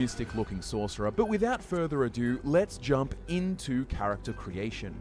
Mystic looking sorcerer, but without further ado, let's jump into character creation.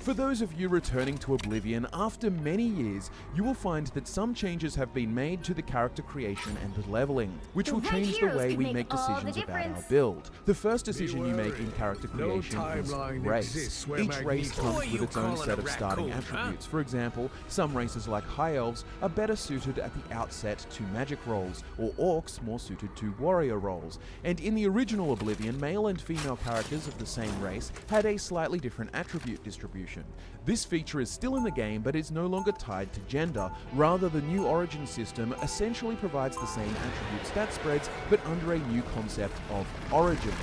For those of you returning to Oblivion, after many years, you will find that some changes have been made to the character creation and leveling, which will change the way we make decisions about our build. The first decision you make in character creation is race. Each race comes with its own set of starting attributes. For example, some races like High Elves are better suited at the outset to magic roles, or Orcs more suited to warrior roles. And in the original Oblivion, male and female characters of the same race had a slightly different attribute distribution. This feature is still in the game, but is no longer tied to gender. Rather, the new Origin system essentially provides the same attribute stat spreads, but under a new concept of origins.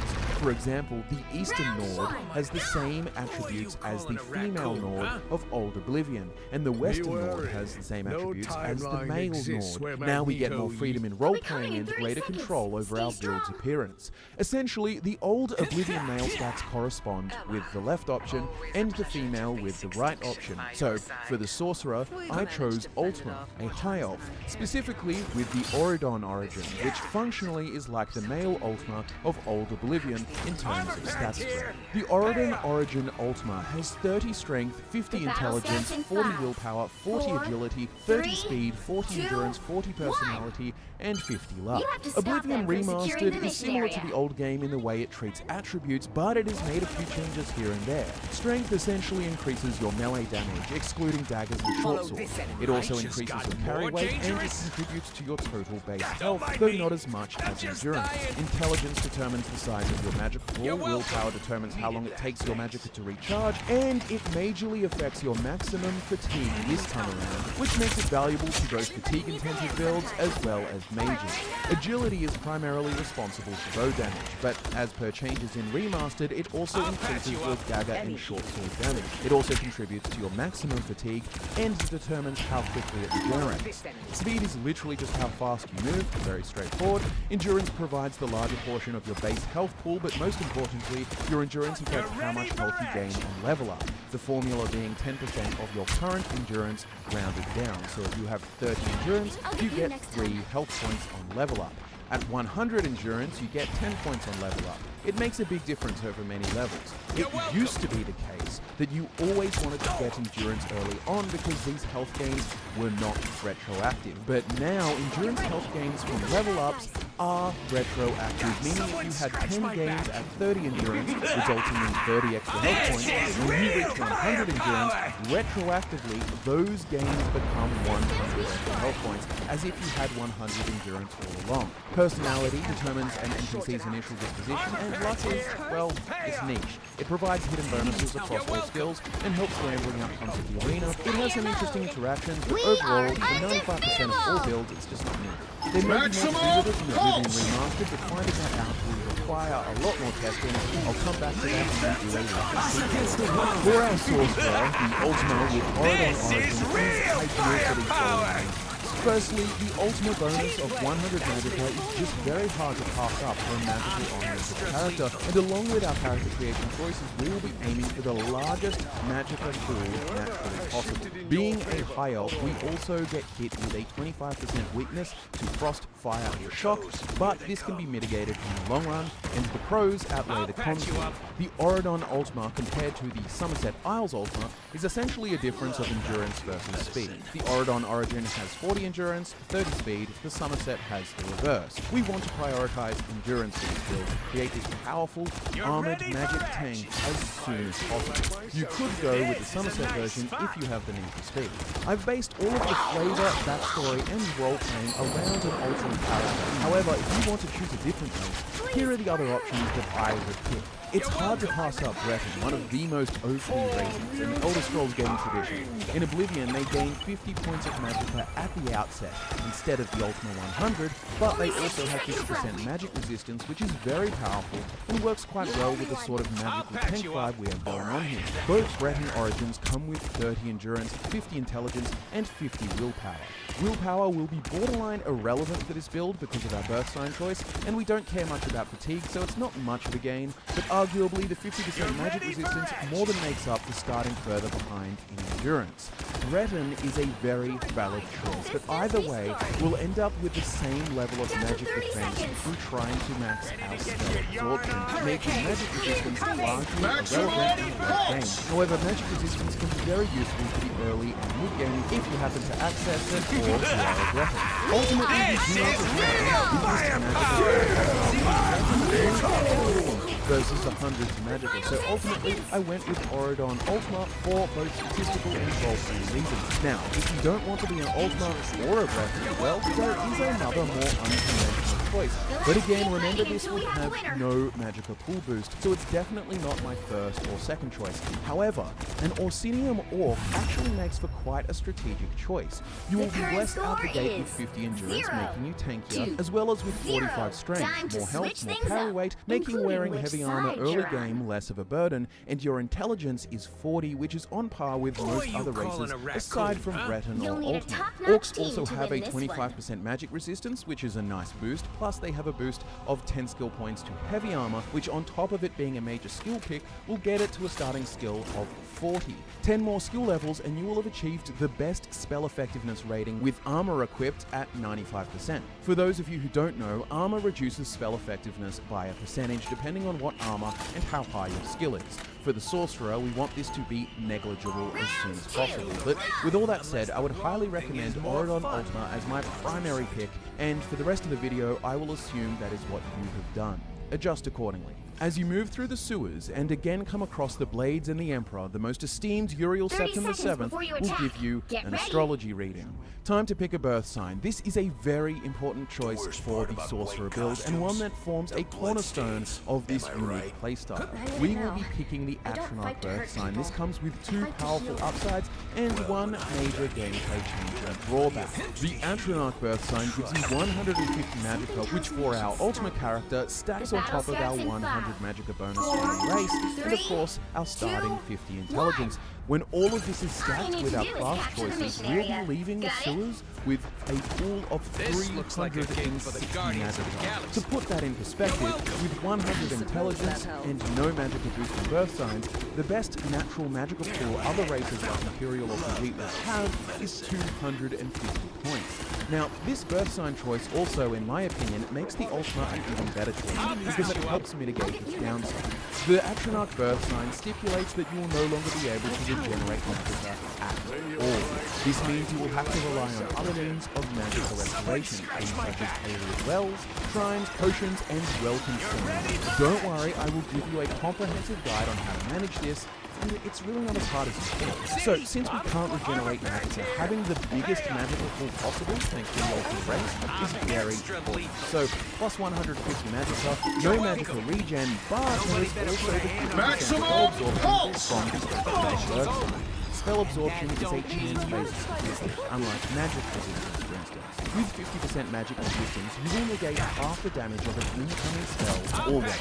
For example, the Eastern Nord has the same attributes as the female Nord of Old Oblivion, and the Western Nord has the same attributes as the male Nord. Now we get more freedom in role-playing and greater control over our build's appearance. Essentially, the Old Oblivion male stats correspond with the left option, and the female with the right option. So, for the Sorcerer, I chose Ultima, a High Elf, specifically with the Auridon origin, which functionally is like the male Ultima of Old Oblivion in terms of stats spread. The Auridon origin Ultima has 30 strength, 50 intelligence, 40 willpower, 40 agility, 30 speed, 40 endurance, 40 personality, and 50 luck. Oblivion Remastered is similar to the old game in the way it treats attributes, but it has made a few changes here and there. Strength essentially increases your melee damage, excluding daggers and short swords. It also increases your carry weight, and it contributes to your total base health, though not as much as endurance. Intelligence determines the size of your magic pool, willpower determines how long it takes your magicka to recharge, and it majorly affects your maximum fatigue this time around, which makes it valuable to both fatigue-intensive builds as well as mages. Agility is primarily responsible for bow damage, but as per changes in Remastered, it also increases your dagger and short sword damage. It also contributes to your maximum fatigue and determines how quickly it regenerates. Speed is literally just how fast you move, very straightforward. Endurance provides the larger portion of your base health pool, but most importantly, your endurance affects how much health you gain on level up. The formula being 10% of your current endurance rounded down. So if you have 30 endurance, you get 3 health points on level up. At 100 endurance, you get 10 points on level up. It makes a big difference over many levels. It used to be the case that you always wanted to get endurance early on because these health gains were not retroactive. But now, endurance health gains from level ups are retroactive, meaning if you had 10 gains at 30 endurance, resulting in 30 extra health points, when you reach 100 endurance, retroactively, those gains become 100 extra health points, as if you had 100 endurance all along. Personality determines an NPC's initial disposition, and luck is, well, it's niche. It provides hidden bonuses across all skills and helps gambling outcomes of the arena. It has some interesting interactions, but overall, for 95% of all builds, it's just not neat. There may be more to do with it in Oblivion Remastered, but finding that out will require a lot more testing. I'll come back to that and do later. For our Sorcerer, the Ultima with Auridon origin is ideal for these following. Firstly, the Ultima bonus of 100 magicka is just very hard to pass up for a magically oriented character, and along with our character creation choices, we will be aiming for the largest magicka pool naturally possible. Being a High Elf, we also get hit with a 25% weakness to frost, fire, and shock, but this can be mitigated in the long run, and the pros outweigh the cons. The Auridon Ultima compared to the Somerset Isles Ultima is essentially a difference of endurance versus speed. The Auridon origin has 40 endurance, 30 speed, the Somerset has the reverse. We want to prioritize endurance for this build to create this powerful, armored magic tank as soon as possible. You could go with the Somerset version if you have the need for speed. I've based all of the flavor, backstory, and role-playing around an alternate character. However, if you want to choose a different race, here are the other options that I would pick. It's hard to pass up Breton, one of the most OP races in the Elder Scrolls game tradition. In Oblivion, they gain 50 points of magicka at the outset, instead of the Ultima 100, but they also have 50% magic resistance, which is very powerful and works quite well with the sort of magical tank vibe we have going on here. Both Breton origins come with 30 endurance, 50 intelligence, and 50 willpower. Willpower will be borderline irrelevant for this build because of our birth sign choice, and we don't care much about fatigue, so it's not much of a gain, but arguably the 50% magic resistance more than makes up for starting further behind in endurance. Breton is a very valid choice, but either way, we'll end up with the same level of magic defense through trying to max our spell absorption, making magic resistance largely irrelevant in the late game. However, magic resistance can be very useful for the early and mid-game if you happen to access it or you are a Breton. Ultimately, you do not versus the hundreds of magical, so ultimately I went with Auradon Ultima for both statistical and roleplay reasons. Now, if you don't want to be an Ultima or a Breton, well, there is another more unconventional choice. But again, remember this would have no magical pool boost, so it's definitely not my first or second choice. However, an Orsinium Orc actually makes for quite a strategic choice. You will be blessed out the gate with 50 endurance, making you tankier, as well as with 45 strength, more health, more carry weight, making wearing heavy armor early game less of a burden, and your intelligence is 40, which is on par with most other races, aside from Breton or Ultima. Orcs also have a 25% magic resistance, which is a nice boost, plus they have a boost of 10 skill points to heavy armor, which on top of it being a major skill pick, will get it to a starting skill of 40. 10 more skill levels and you will have achieved the best spell effectiveness rating with armor equipped at 95%. For those of you who don't know, armor reduces spell effectiveness by a percentage depending on what armor and how high your skill is. For the sorcerer, we want this to be negligible as soon as possible, but with all that said, I would highly recommend Auradon Ultima as my primary pick, and for the rest of the video, I will assume that is what you have done. Adjust accordingly. As you move through the sewers and again come across the Blades and the Emperor, the most esteemed Uriel Septim VII will give you an astrology reading. Time to pick a birth sign. This is a very important choice for the Sorcerer build and one that forms a cornerstone of this unique playstyle. We will be picking the Atronach birth sign. This comes with two powerful upsides and one major gameplay change and drawback. The Atronach birth sign gives you 150 magicka, which for our ultimate character stacks on top of our 100 magicka bonus on race, and of course our starting 50 intelligence. When all of this is stacked with our class choices, we'll be leaving the sewers with a pool of 360 magicka. To put that in perspective, with 100 intelligence and no magicka boosting birth signs, the best natural magical pool other races like Imperial or Khajiit have is 250 points. Now, this birth sign choice also, in my opinion, makes the Ultima an even better choice because it helps mitigate its downside. The Atronach birth sign stipulates that you will no longer be able to regenerate magicka at all. This means you will have to rely on other means of magical restoration, things such as Alien Wells, shrines, potions, and Welcome Stones. Don't worry, I will give you a comprehensive guide on how to manage this, and it's really not as hard as you think. So, since we can't regenerate magicka, having the biggest magical pool possible, thanks to the ultimate race, is very important. So, plus 150 magicka, no magical regen, but there is also the 50% spell absorption from the birth sign. Spell absorption is a chance-based statistic, unlike magic resistance, for instance. With 50% magic resistance, you will negate half the damage of an incoming spell already.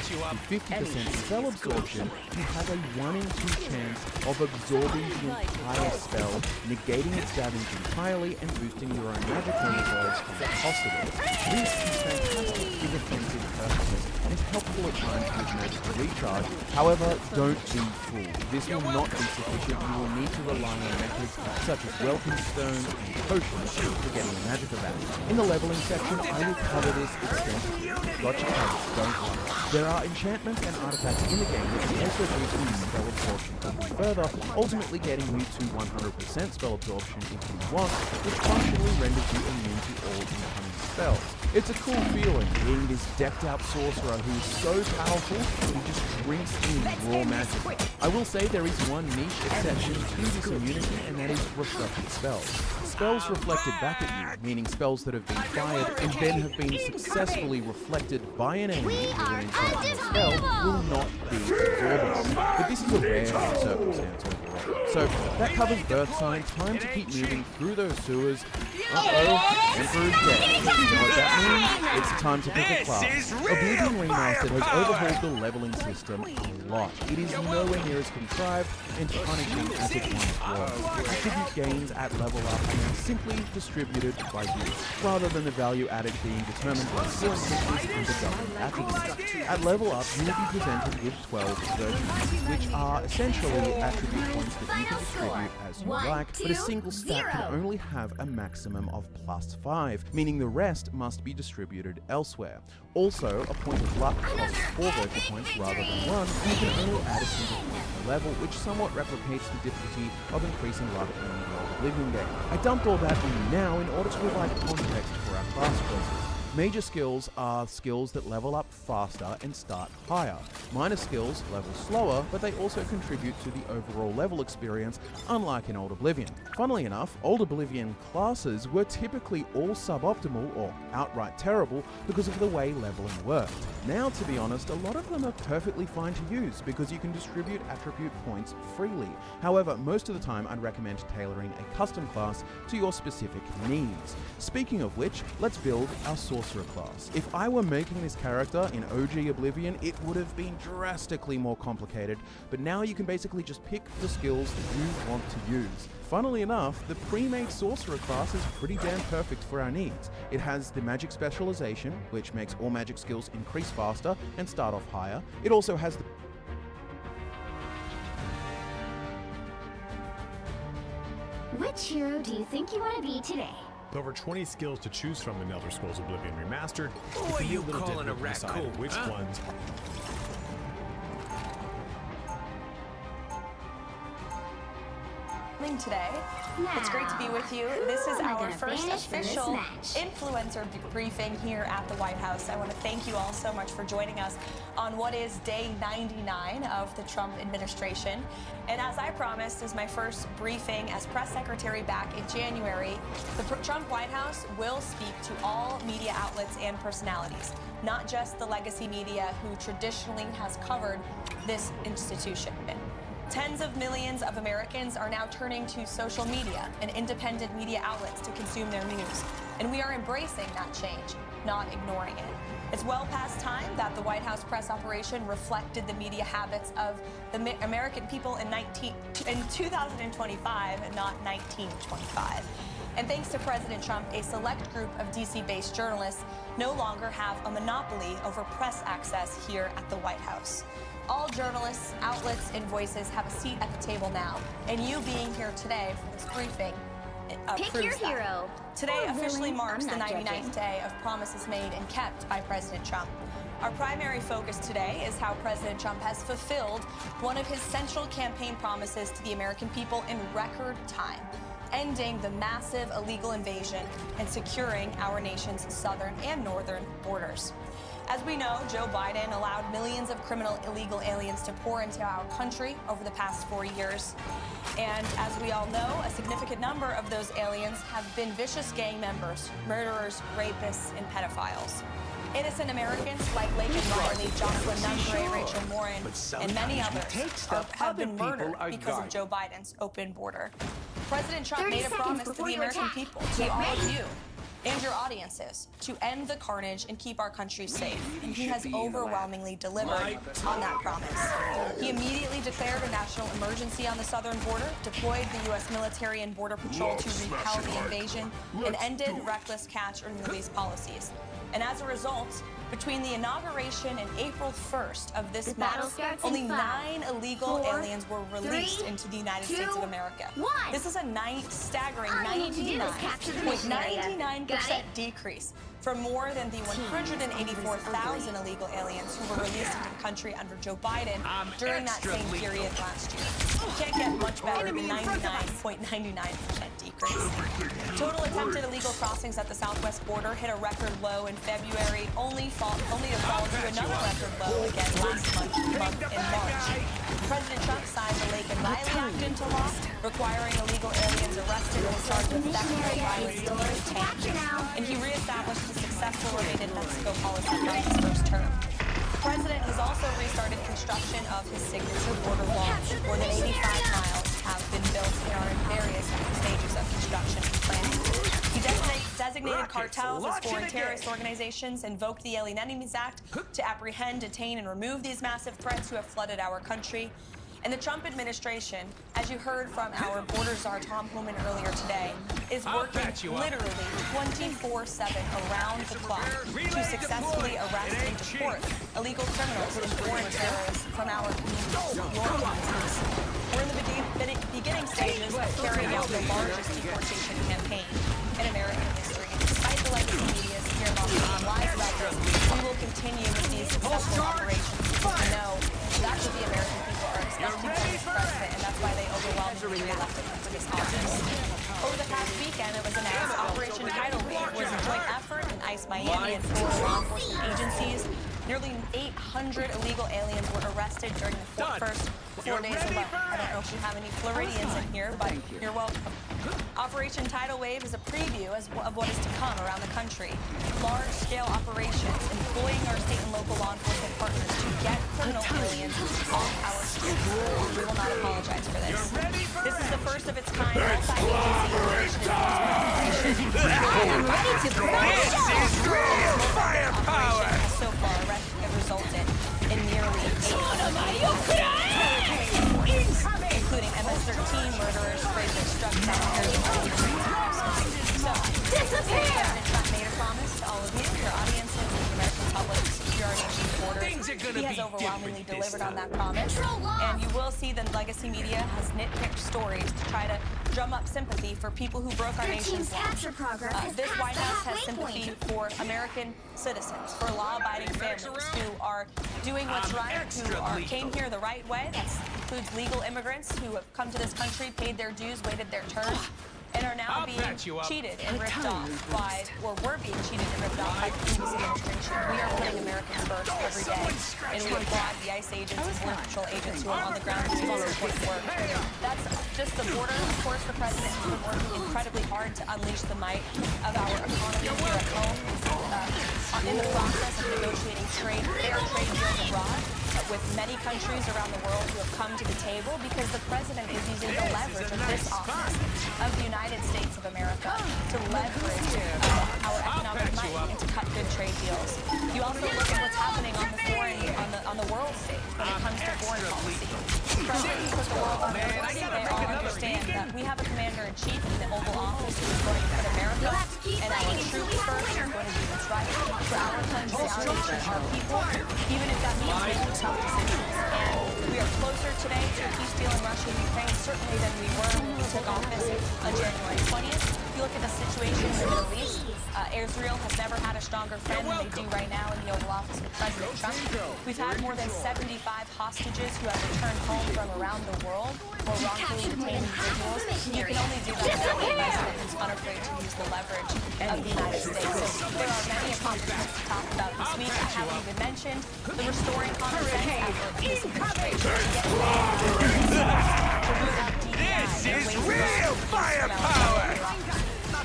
With 50% spell absorption, you have a 1 in 2 chance of absorbing the entire spell, negating its damage entirely and boosting your own magical reserves for the cost of it. This is fantastic for defensive purposes and helpful at times with magical recharge. However, don't be fooled. This will not be sufficient. You will need to rely on methods such as Welcome Stones and potions for getting a magicka back. In the leveling section, I will cover this extensively. Gotcha covered, don't worry. There are enchantments and artifacts in the game that can also boost your spell absorption even further, ultimately getting you to 100% spell absorption if you want, which functionally renders you immune to all incoming spells. It's a cool feeling, being this decked out sorcerer who is so powerful he just drinks in raw magic. I will say there is one niche exception to this immunity, and that is reflected spells. Spells reflected back at you, meaning spells that have been fired and then have been successfully reflected by an enemy with an enchanted spell, will not be absorbable. But this is a rare circumstance overall. So that covers birth sign. Time to keep moving through those sewers. Uh-oh, Emperor's dead. You know what that means? It's time to pick a class. Oblivion Remastered has overhauled the leveling system a lot. It is nowhere near as contrived and punishing as it once was. Attribute gains at level up are now simply distributed by use, rather than the value added being determined by skill increases and the government attributes. At level up, you will be presented with 12 virtues, which are essentially attribute points that you can distribute as you like, but a single stat can only have a maximum of +5, meaning the rest must be distributed elsewhere. Also, a point of luck costs 4 virtue points rather than 1, and you can only add a single point per level, which somewhat replicates the difficulty of increasing luck in the World of Oblivion game. I dumped all that in now in order to provide context for our class choices. Major skills are skills that level up faster and start higher. Minor skills level slower, but they also contribute to the overall level experience, unlike in Old Oblivion. Funnily enough, Old Oblivion classes were typically all suboptimal or outright terrible because of the way leveling worked. Now, to be honest, a lot of them are perfectly fine to use because you can distribute attribute points freely. However, most of the time I'd recommend tailoring a custom class to your specific needs. Speaking of which, let's build our Sorcerer class. If I were making this character in OG Oblivion, it would have been drastically more complicated, but now you can basically just pick the skills that you want to use. Funnily enough, the pre-made Sorcerer class is pretty damn perfect for our needs. It has the magic specialization, which makes all magic skills increase faster and start off higher. It also has the Which hero do you think you want to be today? With over 20 skills to choose from in Elder Scrolls Oblivion Remastered, Who are you little calling a difficult to decide raccoon, which huh? ones Today. It's great to be with you. This is our first official influencer briefing here at the White House. I want to thank you all so much for joining us on what is day 99 of the Trump administration. And as I promised, as my first briefing as press secretary back in January, the Trump White House will speak to all media outlets and personalities, not just the legacy media who traditionally has covered this institution. Tens of millions of Americans are now turning to social media and independent media outlets to consume their news. And we are embracing that change, not ignoring it. It's well past time that the White House press operation reflected the media habits of the American people in 2025 and not 1925. And thanks to President Trump, a select group of DC-based journalists no longer have a monopoly over press access here at the White House. All journalists, outlets, and voices have a seat at the table now, and you being here today for this briefing Pick proves your that. hero. Today Or officially villain, marks the I'm not 99th judging. day of promises made and kept by President Trump. Our primary focus today is how President Trump has fulfilled one of his central campaign promises to the American people in record time, ending the massive illegal invasion and securing our nation's southern and northern borders. As we know, Joe Biden allowed millions of criminal illegal aliens to pour into our country over the past 4 years. And as we all know, a significant number of those aliens have been vicious gang members, murderers, rapists, and pedophiles. Innocent Americans like Laken Riley, Jocelyn Nungaray, Rachel Morin, and many others have been murdered because of Joe Biden's open border. President Trump 30 made a seconds promise to before the you American attack. people, to Get all of ready. you and your audiences, to end the carnage and keep our country safe. And he has overwhelmingly delivered on that promise. He immediately declared a national emergency on the southern border, deployed the U.S. military and border patrol to repel the invasion, and ended reckless catch and release policies. And as a result, between the inauguration and April 1st of this battle month, starts in only 5, 9 illegal 4, aliens were released 3, into the United 2, States of America. 1. This is a staggering All you need to do is capture the mission area. 99.99% Got it? decrease from more than the 184,000 illegal aliens who were released into the country under Joe Biden during that same period last year. You can't get much better than 99.99% decrease. Total attempted illegal crossings at the southwest border hit a record low in February, only to fall to another record low again last month in March. President Trump signed the Laken Riley Act into law, requiring illegal aliens arrested and charged with theft or violence to be detained. And he reestablished the successful Remain in Mexico policy during his first term. The president has also restarted construction of his signature border wall, more than 85 miles, have been built and are in various stages of construction and planning. He designated cartels as foreign terrorist organizations, invoked the Alien Enemies Act to apprehend, detain, and remove these massive threats who have flooded our country. And the Trump administration, as you heard from our border czar Tom Homan earlier today, is working literally 24/7 around the clock to successfully arrest and deport illegal criminals and foreign terrorists from our communities. We're in the beginning stages of carrying out the largest deportation campaign in American history. Despite the legacy media's fear-mongering lies about this, we will continue with these successful operations because we know that's what the American people are expecting from this president, and that's why they overwhelmingly elected him for this office. Over the past weekend, it was announced Operation Tidal Wave was a joint effort in ICE Miami and Florida law enforcement agencies. Nearly 800 illegal aliens were arrested during the first 4 days alone. I don't know if you have any Floridians in here, but you're welcome. Operation Tidal Wave is a preview of what is to come around the country. Large-scale operations employing our state and local law enforcement partners to get criminal aliens off our streets. We will not apologize for this. This is the first of its kind multi-agency immigration enforcement operation. I am ready to crush This is real firepower! Has so far resulted in nearly 800 including MS-13 murderers, Fraser struck down So, President Trump made a promise to all of you, your audiences, and the American public to secure our nation's borders. He has overwhelmingly delivered on that promise, and you will see that legacy media has nitpicked stories to try to drum up sympathy for people who broke our nation's laws. This White House has sympathy for American citizens, for law-abiding families who are doing what's right, who came here the right way. That includes legal immigrants who have come to this country, paid their dues, waited their turn, and are now being cheated and ripped off by, or were being cheated and ripped off by the previous administration. We are putting Americans first every day, and we applaud the ICE agents and Border Patrol agents who are on the ground doing this important work. That's just the border. Of course, the president has been working incredibly hard to unleash the might of our economy here at home, in the process of negotiating fair trade deals abroad with many countries around the world who have come to the table because the president is using the leverage of this office of the United States of America to leverage our economic might and to cut good trade deals. You also look at what's happening on the world stage when it comes to foreign policy. Presidents put the world on their mercy. They all understand that we have a commander-in-chief in the Oval Office who is going to put America and our troops first. We're going to do what's right for our country, our nation, our people, even if that means making tough decisions. And we are closer today to a peace deal in Russia and Ukraine certainly than we were when we took office on January 20th. If you look at the situation in the Middle East, Israel has never had a stronger friend than they do right now in the Oval Office with President Trump. We've had more than 75 hostages who have returned home from around the world or wrongfully detained individuals. You can only do that with a president who's unafraid to use the leverage of the United States. So there are many accomplishments to talk about this week. I haven't even mentioned the Restoring Common Sense effort of this administration. This is real firepower!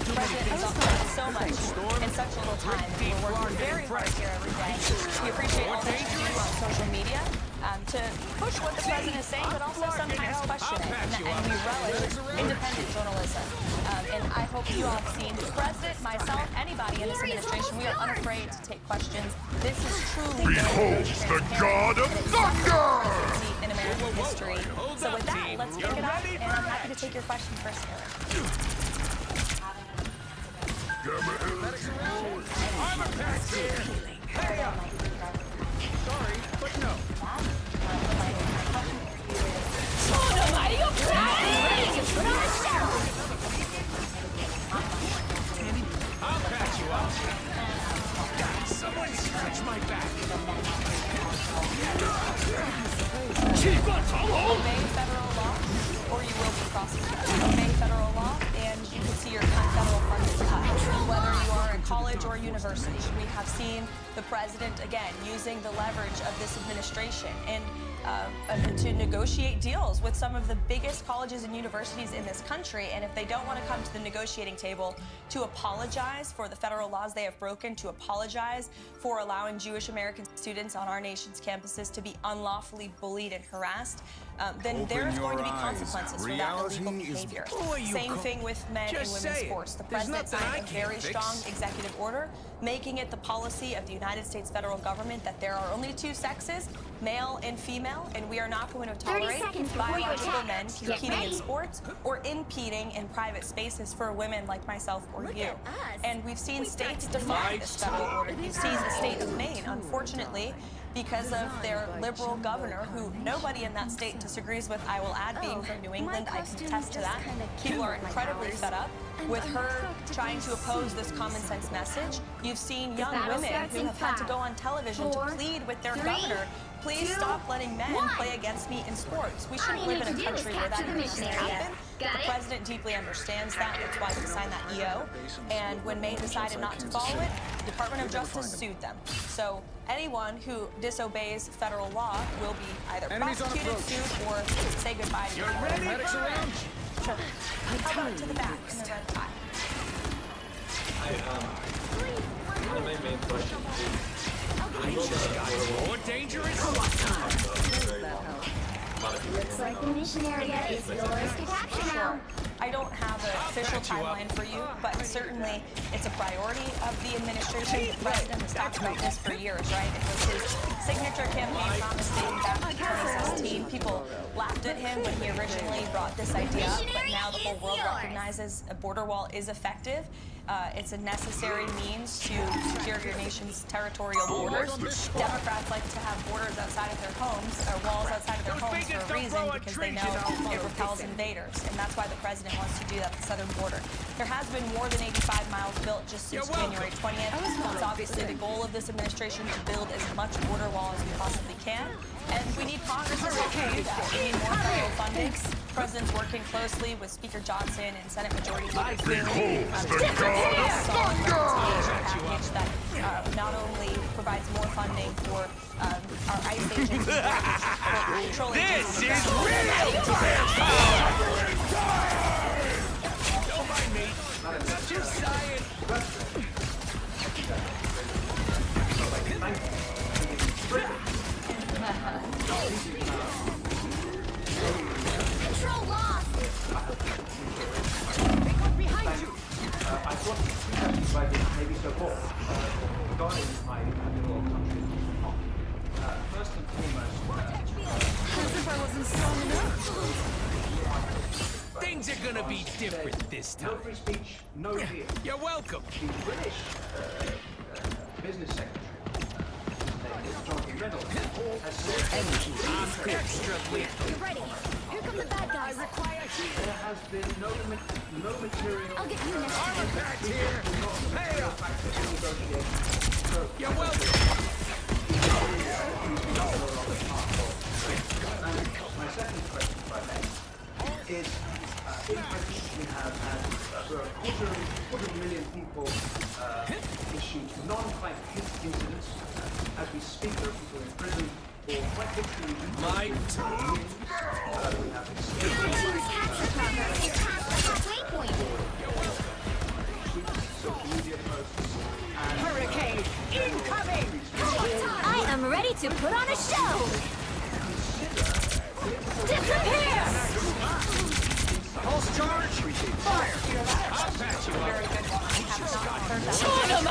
The president has done so much in such little time. We're working very hard here every day. We appreciate all that you do on social media to push what the president is saying, but also sometimes question it. And we relish independent journalism. And I hope you all have seen the president, myself, anybody in this administration, we are unafraid to take questions. This is truly Behold the God of Thunder! In American history. So with that, let's kick it off, and I'm happy to take your question first, Eric. I'm a pack here! Hey up! Sorry, but no. I'll patch you up. Someone scratch my back. Obey federal law, or you will be prosecuted. Obey federal law, and you can see your federal funding cut. Whether you are in college college or university. We have seen the president, again, using the leverage of this administration and to negotiate deals with some of the biggest colleges and universities in this country. And if they don't want to come to the negotiating table to apologize for the federal laws they have broken, to apologize for allowing Jewish American students on our nation's campuses to be unlawfully bullied and harassed, then there's going to be consequences for that illegal behavior. Same thing with men and women's sports. The president signed a very strong executive order making it the policy of the United States federal government that there are only two sexes, male and female, and we are not going to tolerate biological men competing in sports or impeding in private spaces for women like myself or you. And we've seen states defy this federal order. You've seen the state of Maine, unfortunately, because of their liberal governor, who nobody in that state disagrees with, I will add, being from New England, I can attest to that. People are incredibly fed up with her trying to oppose this common sense message. You've seen young women who have had to go on television to plead with their governor, please stop letting men play against me in sports. We shouldn't live in a country where that needs to happen. The president deeply understands that. That's why he signed that EO. And when Maine decided not to follow it, the Department of Justice sued them. So anyone who disobeys federal law will be either prosecuted, sued, or say goodbye to the medics around. Sure. How about to the back in the red tie? One of my main questions is More dangerous? Looks like the mission area is yours to capture now. I don't have an official timeline for you, but certainly it's a priority of the administration. The president has talked about this for years, right? It was his signature campaign promise dating back to 2016. People laughed at him when he originally brought this idea up, but now the whole world recognizes a border wall is effective. It's a necessary means to secure your nation's territorial borders. Democrats like to have borders outside of their homes, or walls outside of their homes for a reason, because they know it repels invaders. And that's why the president wants to do that at the southern border. There has been more than 85 miles built just since January 20th. It's obviously the goal of this administration to build as much border wall as we possibly can. And we need Congress to help do that. We need more federal funding. The president's working closely with Speaker Johnson and Senate Majority Leader Clinton package that not only provides more funding for our ICE agents, but patrol agents. This is real! Don't mind me. Just saying. Control lost. Behind you. I've got two questions by this, maybe so forth, regarding my little country. First and foremost, As if I wasn't strong enough. Things are gonna be different this no time. free speech, no deal. You're welcome. The British business secretary, Jonathan Reynolds, has said I'm extra weak. Get ready. Here come the bad guys. there has been no material I'll get you next time. Armor patch here. Hey up. You're welcome. My second question, if I may, is in Britain we have had over a quarter of a million people issued non-crime hate incidents. As we speak, there are people in prison for quite literally My we have Team's capture progress is past the halfway point. social media posts and Hurricane incoming! I am ready to put on a show. Disappear! Pulse charge. Fire. I'll patch you up. Very good one. I have not heard that. Spoken to him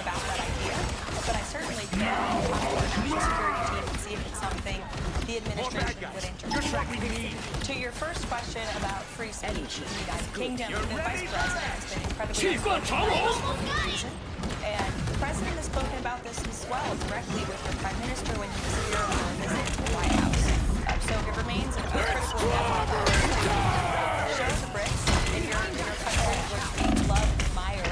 about that idea, but I certainly can talk to the national security team and see if it's something the administration would entertain. To your first question about free speech in the United Kingdom, the vice president has been incredibly outspoken. And the president has spoken about this as well directly with the prime minister when he was here on a visit to the White House. So it remains a critical endeavor to show the Brits in your country, which we love and admire,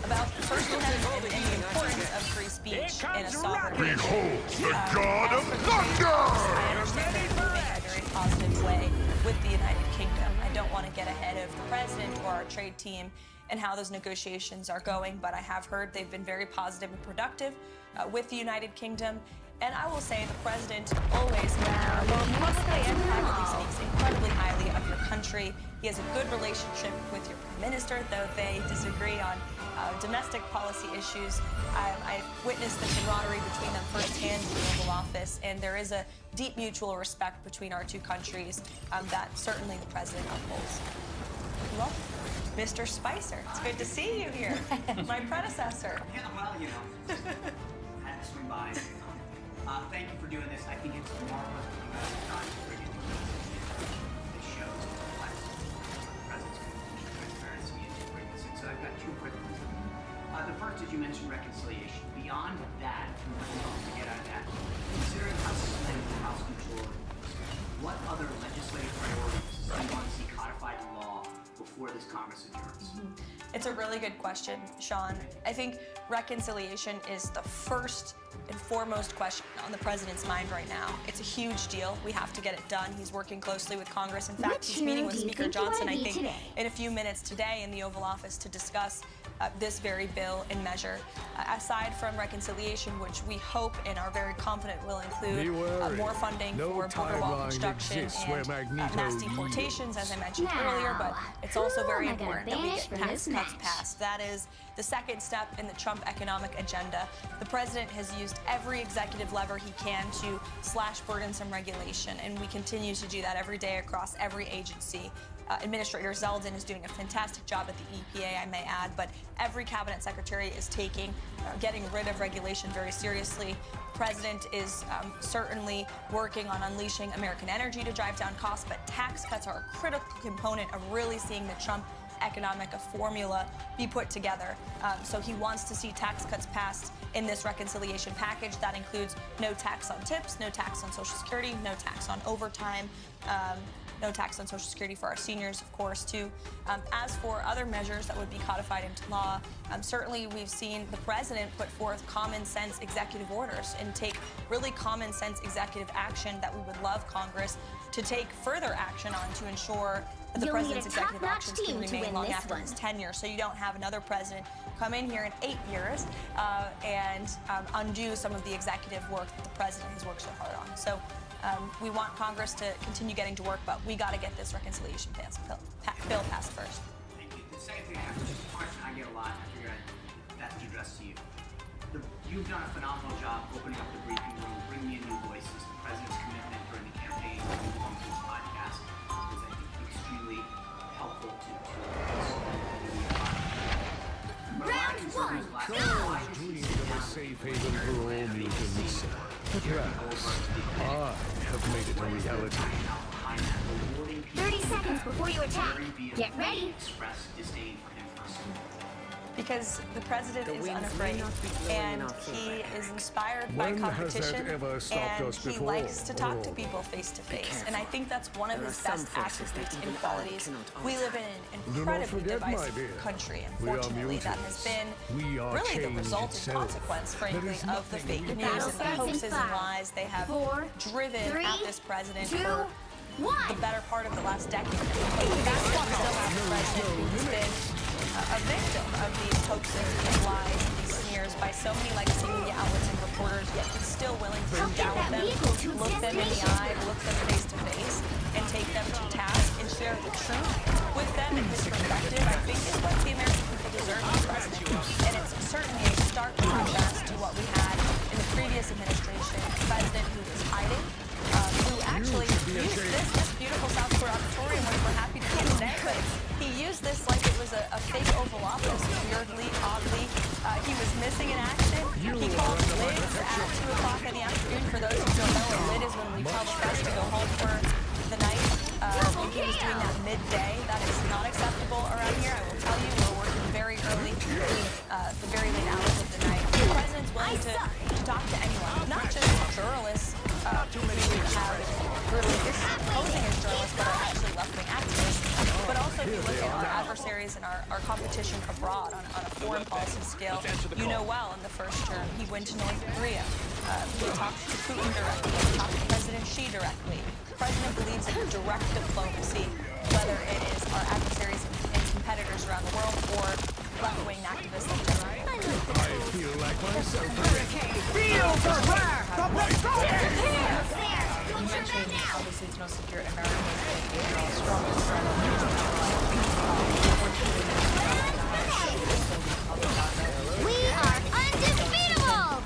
about firsthand and the importance of free speech in a sovereign nation. Behold the God of Thunder! I understand that we're moving in a very positive way with the United Kingdom. I don't want to get ahead of the president or our trade team and how those negotiations are going, but I have heard they've been very positive and productive with the United Kingdom. And I will say the president always, both publicly and privately, speaks incredibly highly of your country. He has a good relationship with your prime minister, though they disagree on domestic policy issues. I've witnessed the camaraderie between them firsthand in the Oval Office, and there is a deep mutual respect between our two countries that certainly the president upholds. Well, Mr. Spicer, it's good to see you here. My predecessor. Yeah, well, you know, had to swing by. Thank you for doing this. I think it's marvelous what you guys have done to bring in this show to reflect the president's commitment to transparency and to bring this in. So I've got two quick ones. The first is you mentioned reconciliation. Beyond that, what we hope to get out of that, considering how slim the House control is, what other legislative priorities do you want to see codified in law before this Congress adjourns? It's a really good question, Sean. I think reconciliation is the first and foremost question on the president's mind right now. It's a huge deal. We have to get it done. He's working closely with Congress. In fact, he's meeting with Speaker Johnson, I think, in a few minutes today in the Oval Office to discuss this very bill and measure. Aside from reconciliation, which we hope and are very confident will include more funding for border wall construction and mass deportations, as I mentioned earlier, but it's also very important that we get tax cuts passed. That is the second step in the Trump economic agenda. The president has used every executive lever he can to slash burdensome regulation, and we continue to do that every day across every agency. Administrator Zeldin is doing a fantastic job at the EPA, I may add, but every cabinet secretary is taking getting rid of regulation very seriously. The president is certainly working on unleashing American energy to drive down costs, but tax cuts are a critical component of really seeing the Trump economic formula be put together. So he wants to see tax cuts passed in this reconciliation package. That includes no tax on tips, no tax on Social Security, no tax on overtime, no tax on Social Security for our seniors, of course, too. As for other measures that would be codified into law, certainly we've seen the president put forth common sense executive orders and take really common sense executive action that we would love Congress to take further action on to ensure that the president's executive actions can remain long after his tenure, so you don't have another president come in here in 8 years and undo some of the executive work that the president has worked so hard on. So we want Congress to continue getting to work, but we got to get this reconciliation bill passed first. Thank you. The second thing I have, which is a question I get a lot, I figured I'd best address to you. You've done a phenomenal job opening up the briefing room, bringing in new voices. The president's commitment during the campaign to move on to this podcast is, I think, extremely helpful to Round one. Dreamed of a safe haven for all mutants. At last, I have made it a reality. 30 seconds before you attack. Get ready. Express disdain for him personally. Because the president is unafraid, and he is inspired by competition, and he likes to talk to people face to face. And I think that's one of his best attributes and qualities. We live in an incredibly divisive country, unfortunately, that has been really the result and consequence, frankly, of the fake news and the hoaxes and lies they have driven at this president for the better part of the last decade. That's why we still have a president who's been a victim of these hoaxes and lies and these smears by so many legacy media outlets and reporters, yet he's still willing to sit down with them, look them in the eye, look them face to face, and take them to task and share the truth with them and his perspective. I think is what the American people deserve from the president. And it's certainly a stark contrast to what we had in the previous administration, a president who was hiding, who actually used this beautiful South Court auditorium, which we're happy to see today, but he used this like it was a fake Oval Office, weirdly, oddly. He was missing in action. He called lids at 2 o'clock in the afternoon. For those who don't know, a lid is when we tell the press to go home for the night. He was doing that midday. That is not acceptable around here. I will tell you, we're working very early, the very late hours of the night. The president's willing to talk to anyone, not just journalists who have really posing as journalists but are actually left-wing activists, but also if you look at our adversaries and our competition abroad on a foreign policy scale. You know well, in the first term, he went to North Korea. He talked to Putin directly. He talked to President Xi directly. The president believes in direct diplomacy, whether it is our adversaries in competitors around the world or left-wing activists like Jesse. I feel like myself. Feel the wrath of the strongest! You mentioned, obviously, it's no secret America has been Israel's strongest friend. We are undefeatable!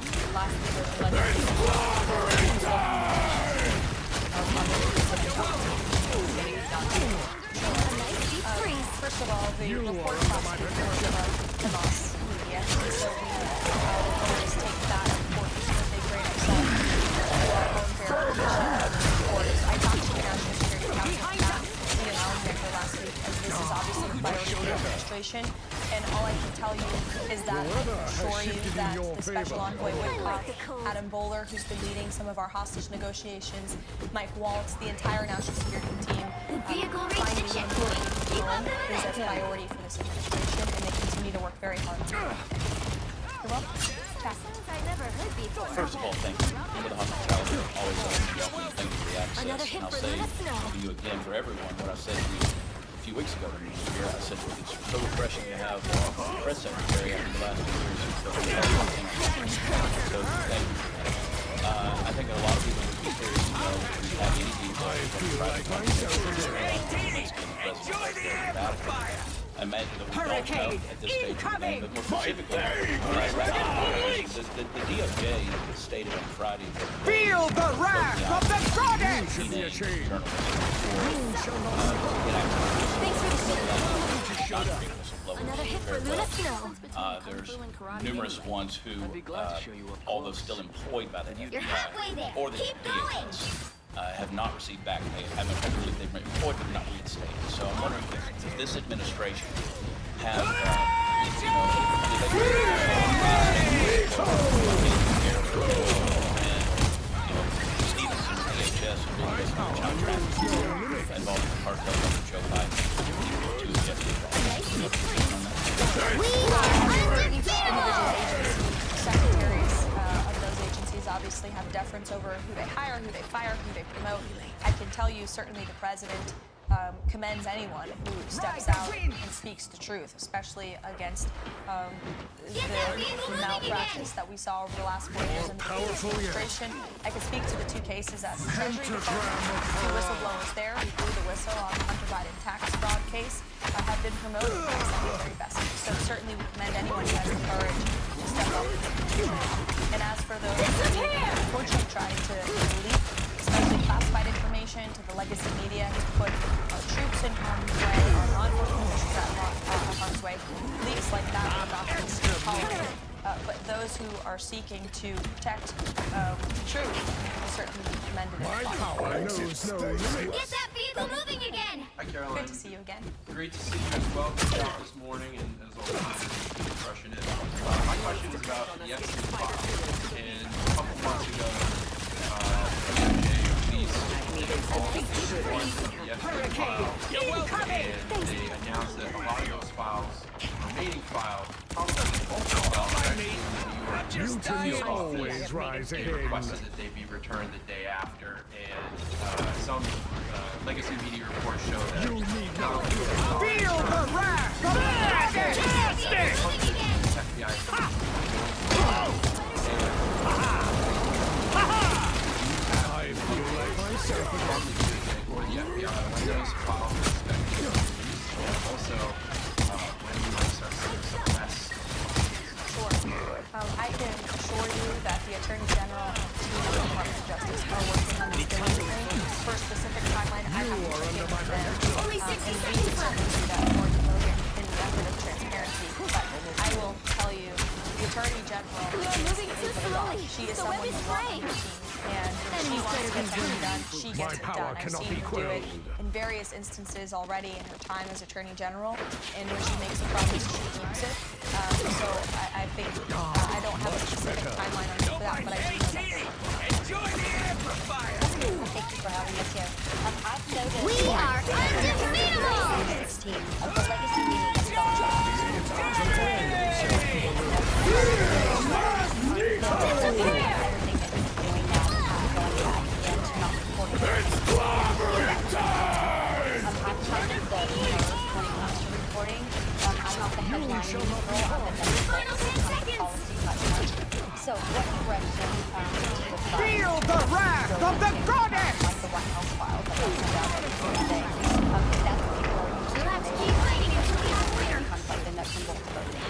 First of all, the report about Hamas media, so we always take that report with a grain of salt for our own verification reports. I talked to the National Security Council, Ian Alexander, last week, as this is obviously a priority for the administration, and all I can tell you is that I can assure you that the Special Envoy Witkoff, Adam Bowler, who's been leading some of our hostage negotiations, Mike Waltz, the entire national security team, finding the important is a priority for this administration, and they continue to work very hard. You're welcome. I never heard before. First of all, thank you for the hospitality. Always welcome. Thank you for the access. Another hit and I'll for say Luna Snow. to you again, for everyone, what I said to you a few weeks ago when you were here. I said it's so refreshing to have the press secretary after the last 2 years who's so so thank you for that. I think a lot of people would be curious to know if we have any details from the private company. I imagine that we don't know at this stage of the game, but more specifically, the DOJ stated on Friday that Feel the wrath of the strongest! Should be ashamed. Thanks for the signal. Another hit for Luna Snow. There's numerous ones who, although still employed by the You're halfway there. FBI or the Keep going. DHS, have not received back pay. I believe they've been employed but not reinstated. So I'm wondering if this administration have, Stevenson, DHS, who really doesn't child trafficking involved in the cartel under Joe Biden, to We are Individual agency secretaries of those agencies obviously have deference over who they hire, who they fire, who they promote. I can tell you certainly the president commends anyone who steps out and speaks the truth, especially against the malpractice that we saw over the last 4 years in the administration. I can speak to the 2 cases as the Treasury Department, the whistleblowers there who blew the whistle on the Hunter Biden tax fraud case have been promoted by Secretary Bessent. So certainly we commend anyone who has the courage to step up. And as for those who unfortunately trying to leak, especially classified information to the legacy media to put our troops in harm's way, our law enforcement officials at harm's way, leaks like that are not policy. But those who are seeking to protect truth will certainly be commended. My power knows no limits. Get that vehicle moving again! Hi, Caroline. Good to see you again. Great to see you as well. Good job this morning, and as always, you're crushing it. My question is about the Epstein file. And a couple months ago, DOJ released the Epstein file, and they announced that a lot of those files, remaining files, Mutants always rise they again. requested that they be returned the day after, and some legacy media reports show that You need no Feel the wrath of the strongest! FBI I feel like myself again. or the FBI when those files are expected, and also when we might start seeing some less. Sure. I can assure you that the Attorney General and the Department of Justice are working on this diligently. For a specific timeline, I have to give them. Only 60 And we seconds can certainly do that more in the effort of transparency. But I will tell you, the Attorney General We are moving too slowly. She is The someone web is who wants fraying. her team, and when she wants to get something done, she gets it power done. I've cannot seen be her do it quelled. in various instances already in her time as Attorney General, and when she makes a promise, she keeps it. So I think I don't have a specific timeline on that, but I do know that. Enjoy the amplifier! Thank you for having us here. I've noticed We are undefeatable! 16 of the legacy media reporting Final 10 seconds. So what direction Feel the wrath of the goddess! like the White House files that were sent out every single day? If that's what people are using, You'll have to keep fighting until we have a winner. kind of like the nuts and bolts voting.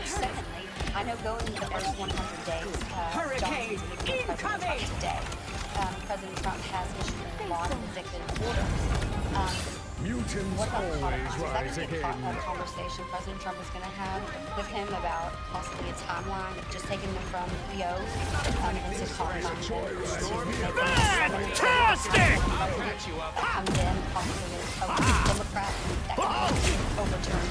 Secondly, I know going into the first 100 days, Hurricane President Trump incoming! today, President Trump has issued a lot of executive orders. Mutants What about always codified? rise Is that again. a conversation President Trump is going to have with him about possibly a timeline of just taking them from POs and to codifying them to make them Fantastic! comes in possibly as a Democrat that can overturn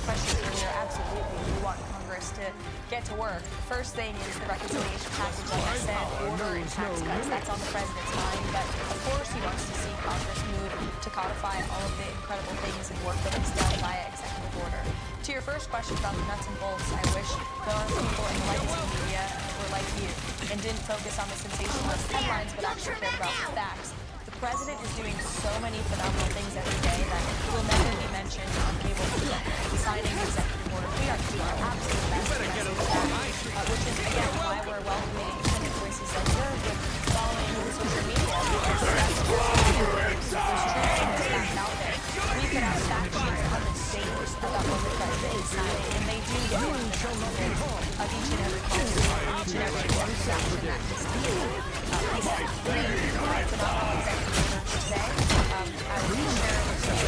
Question earlier, absolutely. We want Congress to get to work. First thing is the reconciliation package, like I said, order and tax cuts. That's on the president's mind. But of course, he wants to see Congress move to codify all of the incredible things and work that is done via executive order. To your first question about the nuts and bolts, I wish there are people in the legacy media were like you and didn't focus on the sensationalist headlines, but actually cared about the facts. The president is doing so many phenomenal things every day that will never be mentioned on cable media. Signing executive orders, we are doing our absolute best to message that, which is again why we're welcoming independent voices like yours with following social media, because that's there's truth in this fact out there. We could have fact sheets on the stage about what the president is signing, and they do get into the nuts and bolts of each and every policy, each and every transaction that is taken. He said, it's not all executive order per se. I will share with you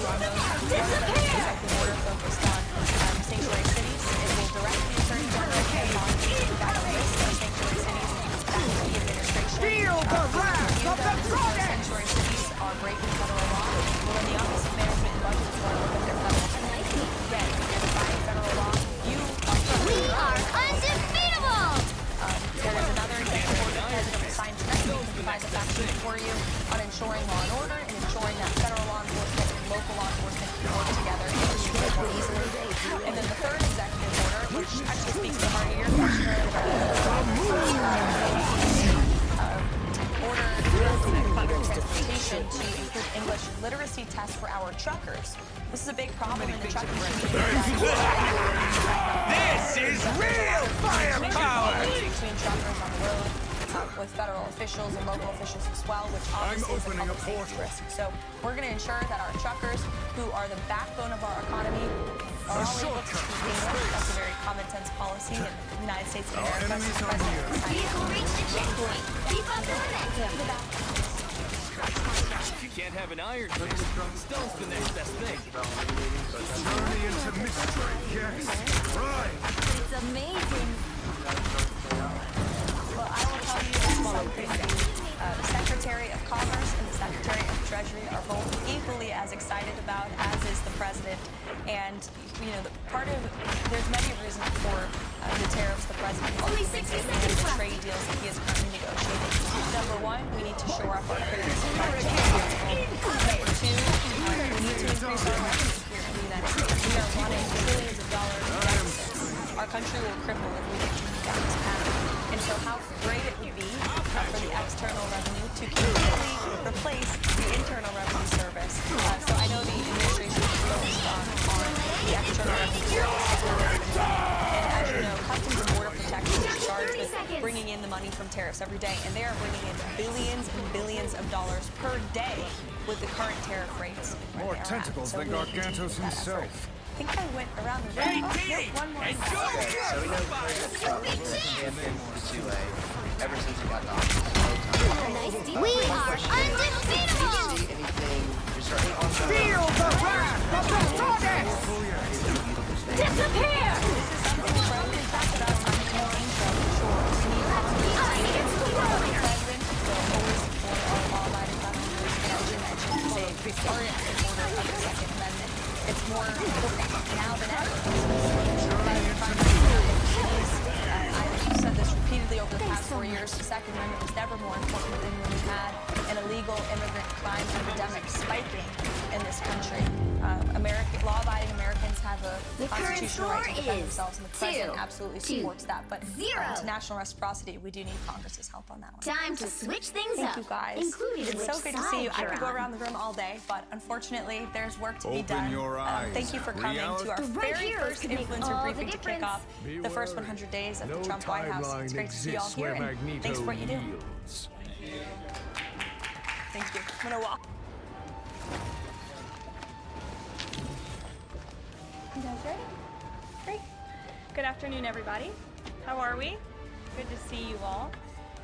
on those executive order focused on sanctuary cities. It will directly insert federal aid on that list of sanctuary cities back to the administration. Feel the wrath of the goddess! Sanctuary cities are breaking federal law. Well, in the Office of Management and Budget is going to look at their federal penalty. Again, if you're defying federal law, you We are undefeatable. there is another executive order the president will sign tonight. We can provide the fact sheet for you on ensuring law and order and ensuring that federal law enforcement and local law enforcement can work together and communicate more easily. And then the third executive order, which actually speaks to the heart of your question order under transportation to include English literacy tests for our truckers. This is a big problem in the trucking community. This is real firepower! Between truckers on the road, with federal officials and local officials as well, which obviously is a public safety risk. So we're going to ensure that our truckers, who are the backbone of our economy, are all able to speak English. That's a very common sense policy in the United States of America. So the president is signing Vehicle reached the checkpoint. Keep up the momentum. If you can't have an iron fist, stone's the next best thing. Journey into mystery, yes. Right. It's amazing. Well, I will tell you that something. The Secretary of Commerce and the Secretary of Treasury are both equally as excited about as is the President. And, you know, there's many reasons for the tariffs the President is facing and the trade deals that he is currently negotiating. Number one, we need to shore up our critical supply chain. Number two, we need to increase our markets here in the United States. We are running billions of dollars in deficits. Our country will cripple if we continue down this path. And so how great it would be for the external revenue to completely replace the internal revenue service. So I know the administration is focused on the external revenue service. And as you know, Customs and Border Protection is charged with bringing in the money from tariffs every day. And they are bringing in billions and billions of dollars per day with the current tariff rates. More tentacles than Gargantos himself. I think I went around the room. Oh, no, one more. So we know ever since he got to office. We are undefeatable. See anything? You're starting on Feel the wrath of the goddess! Disappear. This is something the president talked about on the campaign trail for sure. We need Us against the world. the president will always support our law-abiding gun owners, and as you mentioned, they are in supporter of the Second Amendment. It's more important now than ever. I've said this repeatedly over the past 4 years. The Second Amendment was never more important than when we had an illegal immigrant crime epidemic spiking in this country. Law-abiding Americans have a The current constitutional right to score defend is themselves, and the president 2-0. absolutely supports that. But international reciprocity, we do need Congress's help on that one. Time to switch things Thank up, you guys. including It's which so good to see side you. I you're could go on. around the room all day, but unfortunately, there's work to be Open done. your eyes. Thank you for coming to our The right very heroes first can make influencer all the briefing to kick difference. off the first 100 days of the Trump White House. It's great to see you all here, and Magneto thanks for what you do. yields. Thank you. I'm gonna walk. You guys ready? Great. Good afternoon, everybody. How are we? Good to see you all.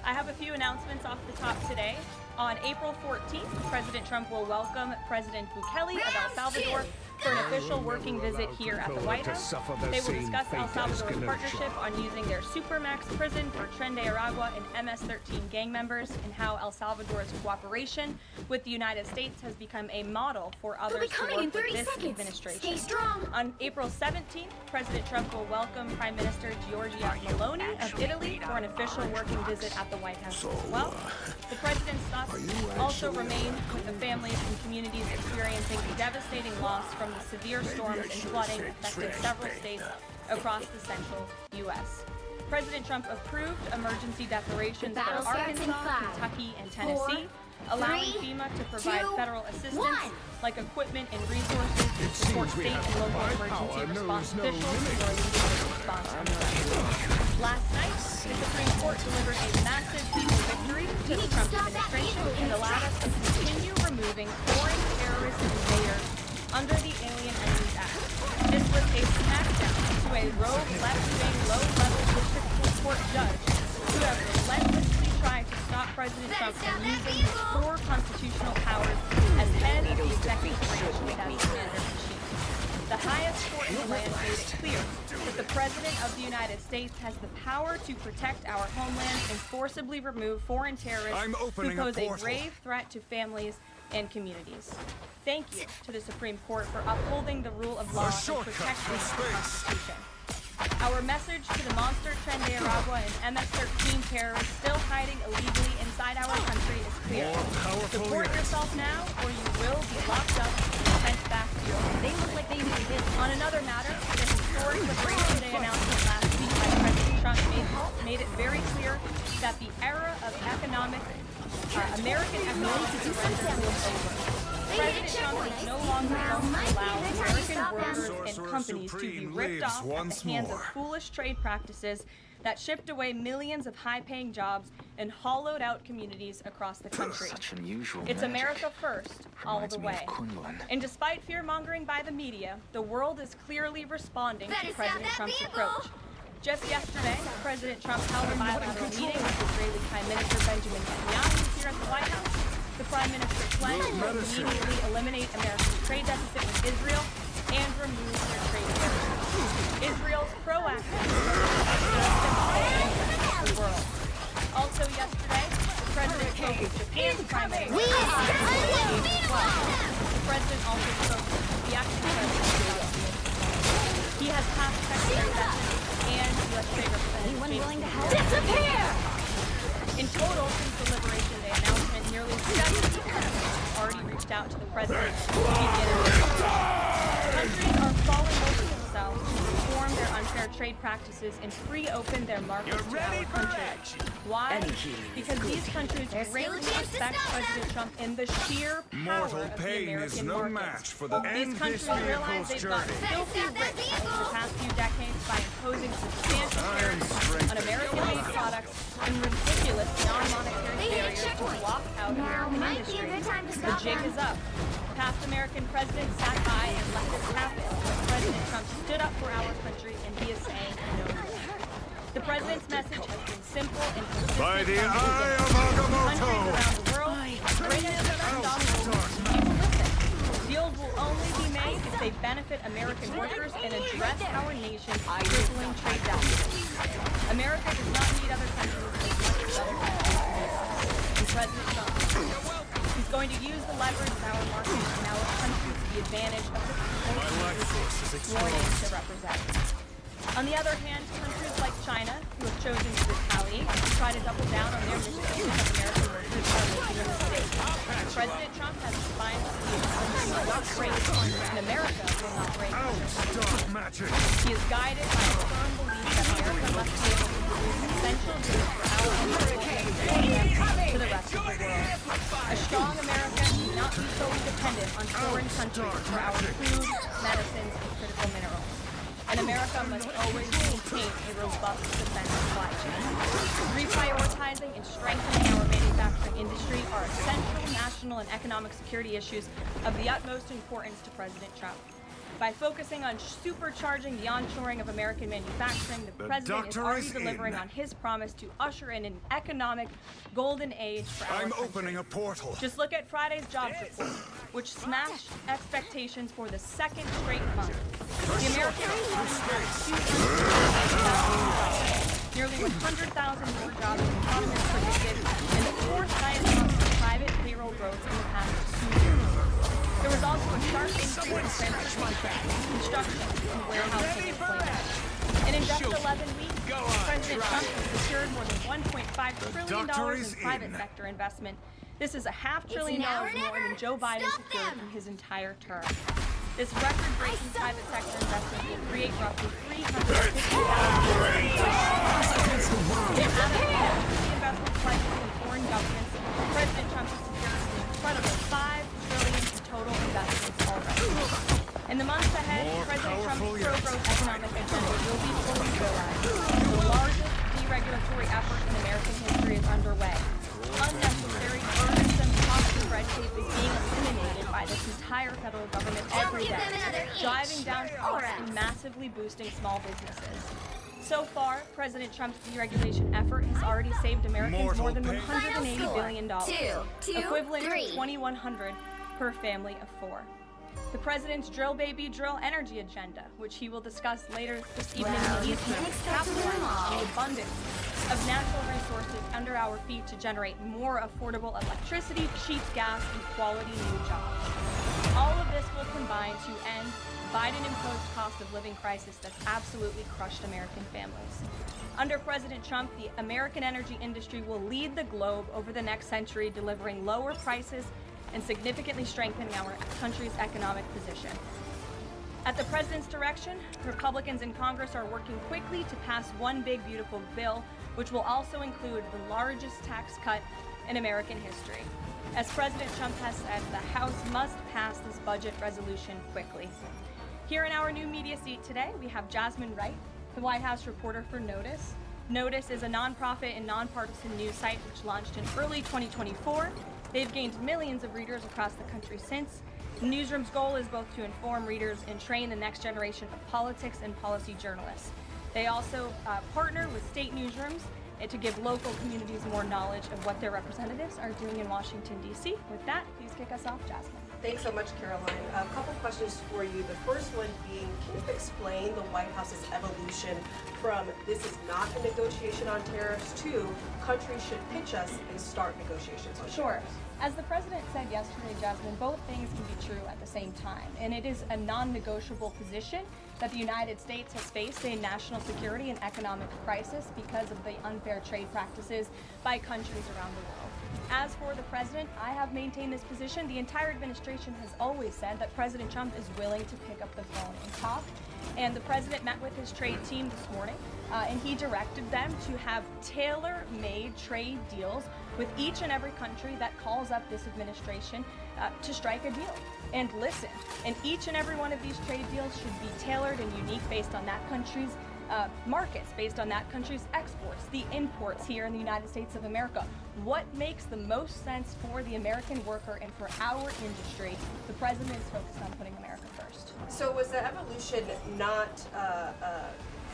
I have a few announcements off the top today. On April 14th, President Trump will welcome President Bukele of El Salvador for an official working visit here at the White House. They will discuss El Salvador's partnership on using their Supermax prison for Tren de Aragua and MS-13 gang members, and how El Salvador's cooperation with the United States has become a model for others to work with this administration. Stay strong. On April 17th, President Trump will welcome Prime Minister Giorgia Meloni of Italy for an official working visit at the White House as well. The president's thoughts also remain with the families and communities experiencing devastating loss from the severe storms and flooding affecting several states across the central U.S. President Trump approved emergency declarations for battle starts in Arkansas, 5, Kentucky, and Tennessee, 4, allowing 3, FEMA to provide 2, federal assistance 1. like equipment and resources to support seems we state have and local firepower emergency response knows no officials limit. during the response on the disaster. Last night, the Supreme Court delivered a massive legal victory to the Trump administration and allowed us to continue removing foreign terrorist invaders under the Alien Enemies Act. This was a smackdown to a rogue left-wing, low-level district court judge who have relentlessly tried to stop President Trump from using his core constitutional powers as head of the executive branch without a commander-in-chief. The highest court in the land made it clear that the President of the United States has the power to protect our homeland and forcibly remove foreign terrorists who pose a grave threat to families and communities. Thank you to the Supreme Court for upholding the rule of law and protecting the Constitution. Our message to the monster Tren de Aragua and MS-13 terrorists still hiding illegally inside our country is clear. Support yourself now, or you will be locked up and sent back to your home. They look like they need this. On another matter, the historic Liberation Day announcement last week by President Trump made it very clear that the era of American economic surrender is over. President Trump is no longer going to allow American workers and companies to be ripped off at the hands of foolish trade practices that shipped away millions of high-paying jobs and hollowed out communities across the country. It's America first, all the way. And despite fear-mongering by the media, the world is clearly responding to President Trump's approach. Just yesterday, President Trump held a bilateral meeting with Israeli Prime Minister Benjamin Netanyahu here at the White House. The Prime Minister pledged to immediately eliminate America's trade deficit with Israel and remove their trade barriers. Israel's proactive the world. Also yesterday, the President spoke with Japan's Prime Minister. The President also spoke with the acting President. He has passed Secretary Bessent and U.S. Trade Representative. Anyone willing to help? Disappear! In total, since the Liberation Day announcement, nearly 70 countries have already reached out to the President to begin Countries are falling over themselves to reform their unfair trade practices and reopen their markets to our country. Why? Because these countries greatly respect President Trump and the sheer power Mortal of the pain American is no market. match for the These countries realize they've got filthy rich over the past few decades by imposing substantial tariffs on American-made products and ridiculous non-monetary barriers to block out American industry. The jig is up. Past American presidents sat by and let this happen, but President Trump stood up for our country, and he is saying no more. The president's message has been simple and consistent. By the from eye of countries Agamotto! around the world, bring us the best dollars. People listen. Deals will only be made if they benefit American workers and address our nation's crippling trade deficit. America does not need other countries as much as other countries need us. And President Trump is going to use the leverage of our market and our country to the advantage of the people he's sworn in to represent. On the other hand, countries like China, who have chosen to retaliate and try to double down on their mistreatment of American workers, are making a mistake. President Trump has defined the will not break, and America will not break. watching. He is guided by a firm belief that America must be able to produce essential goods for our people to the rest of the world. A strong America need not be solely dependent on foreign countries for our food, medicines, and critical minerals. And America must always maintain a robust defense supply chain. Reprioritizing and strengthening our manufacturing industry are essential national and economic security issues of the utmost importance to President Trump. By focusing on supercharging the onshoring of American manufacturing, the president is already delivering on his promise to usher in an economic golden age for our I'm country. opening a portal. Just look at Friday's jobs report, which smashed expectations for the second straight month. The American economy has nearly 100,000 more jobs than economists predicted, and the fourth highest month of private payroll growth in the past 2 years. There was also a sharp increase in transportation, construction, and warehousing employment. And in just 11 weeks, President Trump has secured more than $1.5 trillion in private sector investment. This is $500 billion more than Joe Biden secured in his entire term. This record-breaking private sector investment will create roughly 350,000 jobs. Investment collected in foreign governments, President Trump has secured an incredible $5 trillion in total investments already. In the months ahead, President Trump's pro-growth economic agenda will be fully realized. The largest deregulatory effort in American history is underway. Unnecessary, burdensome, costly red tape is being eliminated by this entire federal government every day, driving down costs and massively boosting small businesses. So far, President Trump's deregulation effort has already saved Americans more than $180 billion, equivalent to $2,100 per family of 4. The president's drill baby drill energy agenda, which he will discuss later this evening in the East, capitalizes on the abundance of natural resources under our feet to generate more affordable electricity, cheap gas, and quality new jobs. All of this will combine to end Biden-imposed cost of living crisis that's absolutely crushed American families. Under President Trump, the American energy industry will lead the globe over the next century, delivering lower prices and significantly strengthening our country's economic position. At the president's direction, Republicans in Congress are working quickly to pass one big, beautiful bill, which will also include the largest tax cut in American history. As President Trump has said, the House must pass this budget resolution quickly. Here in our new media seat today, we have Jasmine Wright, the White House reporter for Notice. Notice is a nonprofit and nonpartisan news site which launched in early 2024. They've gained millions of readers across the country since. The newsroom's goal is both to inform readers and train the next generation of politics and policy journalists. They also partner with state newsrooms to give local communities more knowledge of what their representatives are doing in Washington, D.C. With that, please kick us off, Jasmine. Thanks so much, Caroline. A couple questions for you. The first one being, can you explain the White House's evolution from this is not a negotiation on tariffs to countries should pitch us and start negotiations on tariffs? As the president said yesterday, Jasmine, both things can be true at the same time. And it is a non-negotiable position that the United States has faced a national security and economic crisis because of the unfair trade practices by countries around the world. As for the president, I have maintained this position. The entire administration has always said that President Trump is willing to pick up the phone and talk. And the president met with his trade team this morning, and he directed them to have tailor-made trade deals with each and every country that calls up this administration to strike a deal. And listen, and each and every one of these trade deals should be tailored and unique based on that country's markets, based on that country's exports, the imports here in the United States of America. What makes the most sense for the American worker and for our industry? The president is focused on putting America first. So was the evolution not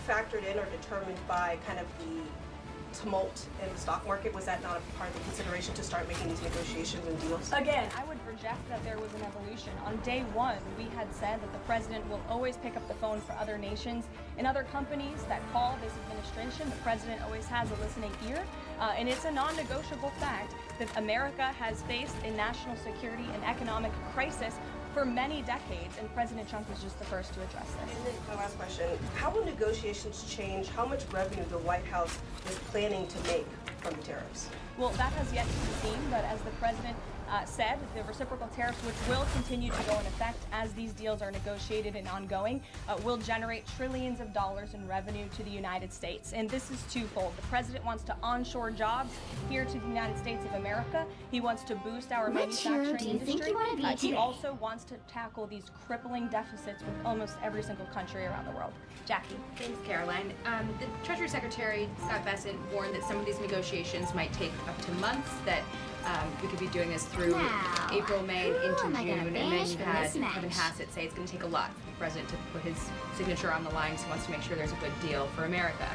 factored in or determined by kind of the tumult in the stock market? Was that not a part of the consideration to start making these negotiations and deals? Again, I would reject that there was an evolution. On day one, we had said that the president will always pick up the phone for other nations and other companies that call this administration. The president always has a listening ear, and it's a non-negotiable fact that America has faced a national security and economic crisis for many decades, and President Trump is just the first to address this. And then my last question, how will negotiations change how much revenue the White House is planning to make from the tariffs? Well, that has yet to be seen, but as the president said the reciprocal tariffs, which will continue to go in effect as these deals are negotiated and ongoing, will generate trillions of dollars in revenue to the United States. And this is twofold. The president wants to onshore jobs here to the United States of America. He wants to boost our manufacturing industry. He also wants to tackle these crippling deficits with almost every single country around the world. Jackie. Thanks, Caroline. The Treasury Secretary, Scott Bessent, warned that some of these negotiations might take up to months, that we could be doing this through April, May, and into June, and then you had Kevin Hassett say it's going to take a lot for the president to put his signature on the line, so he wants to make sure there's a good deal for America.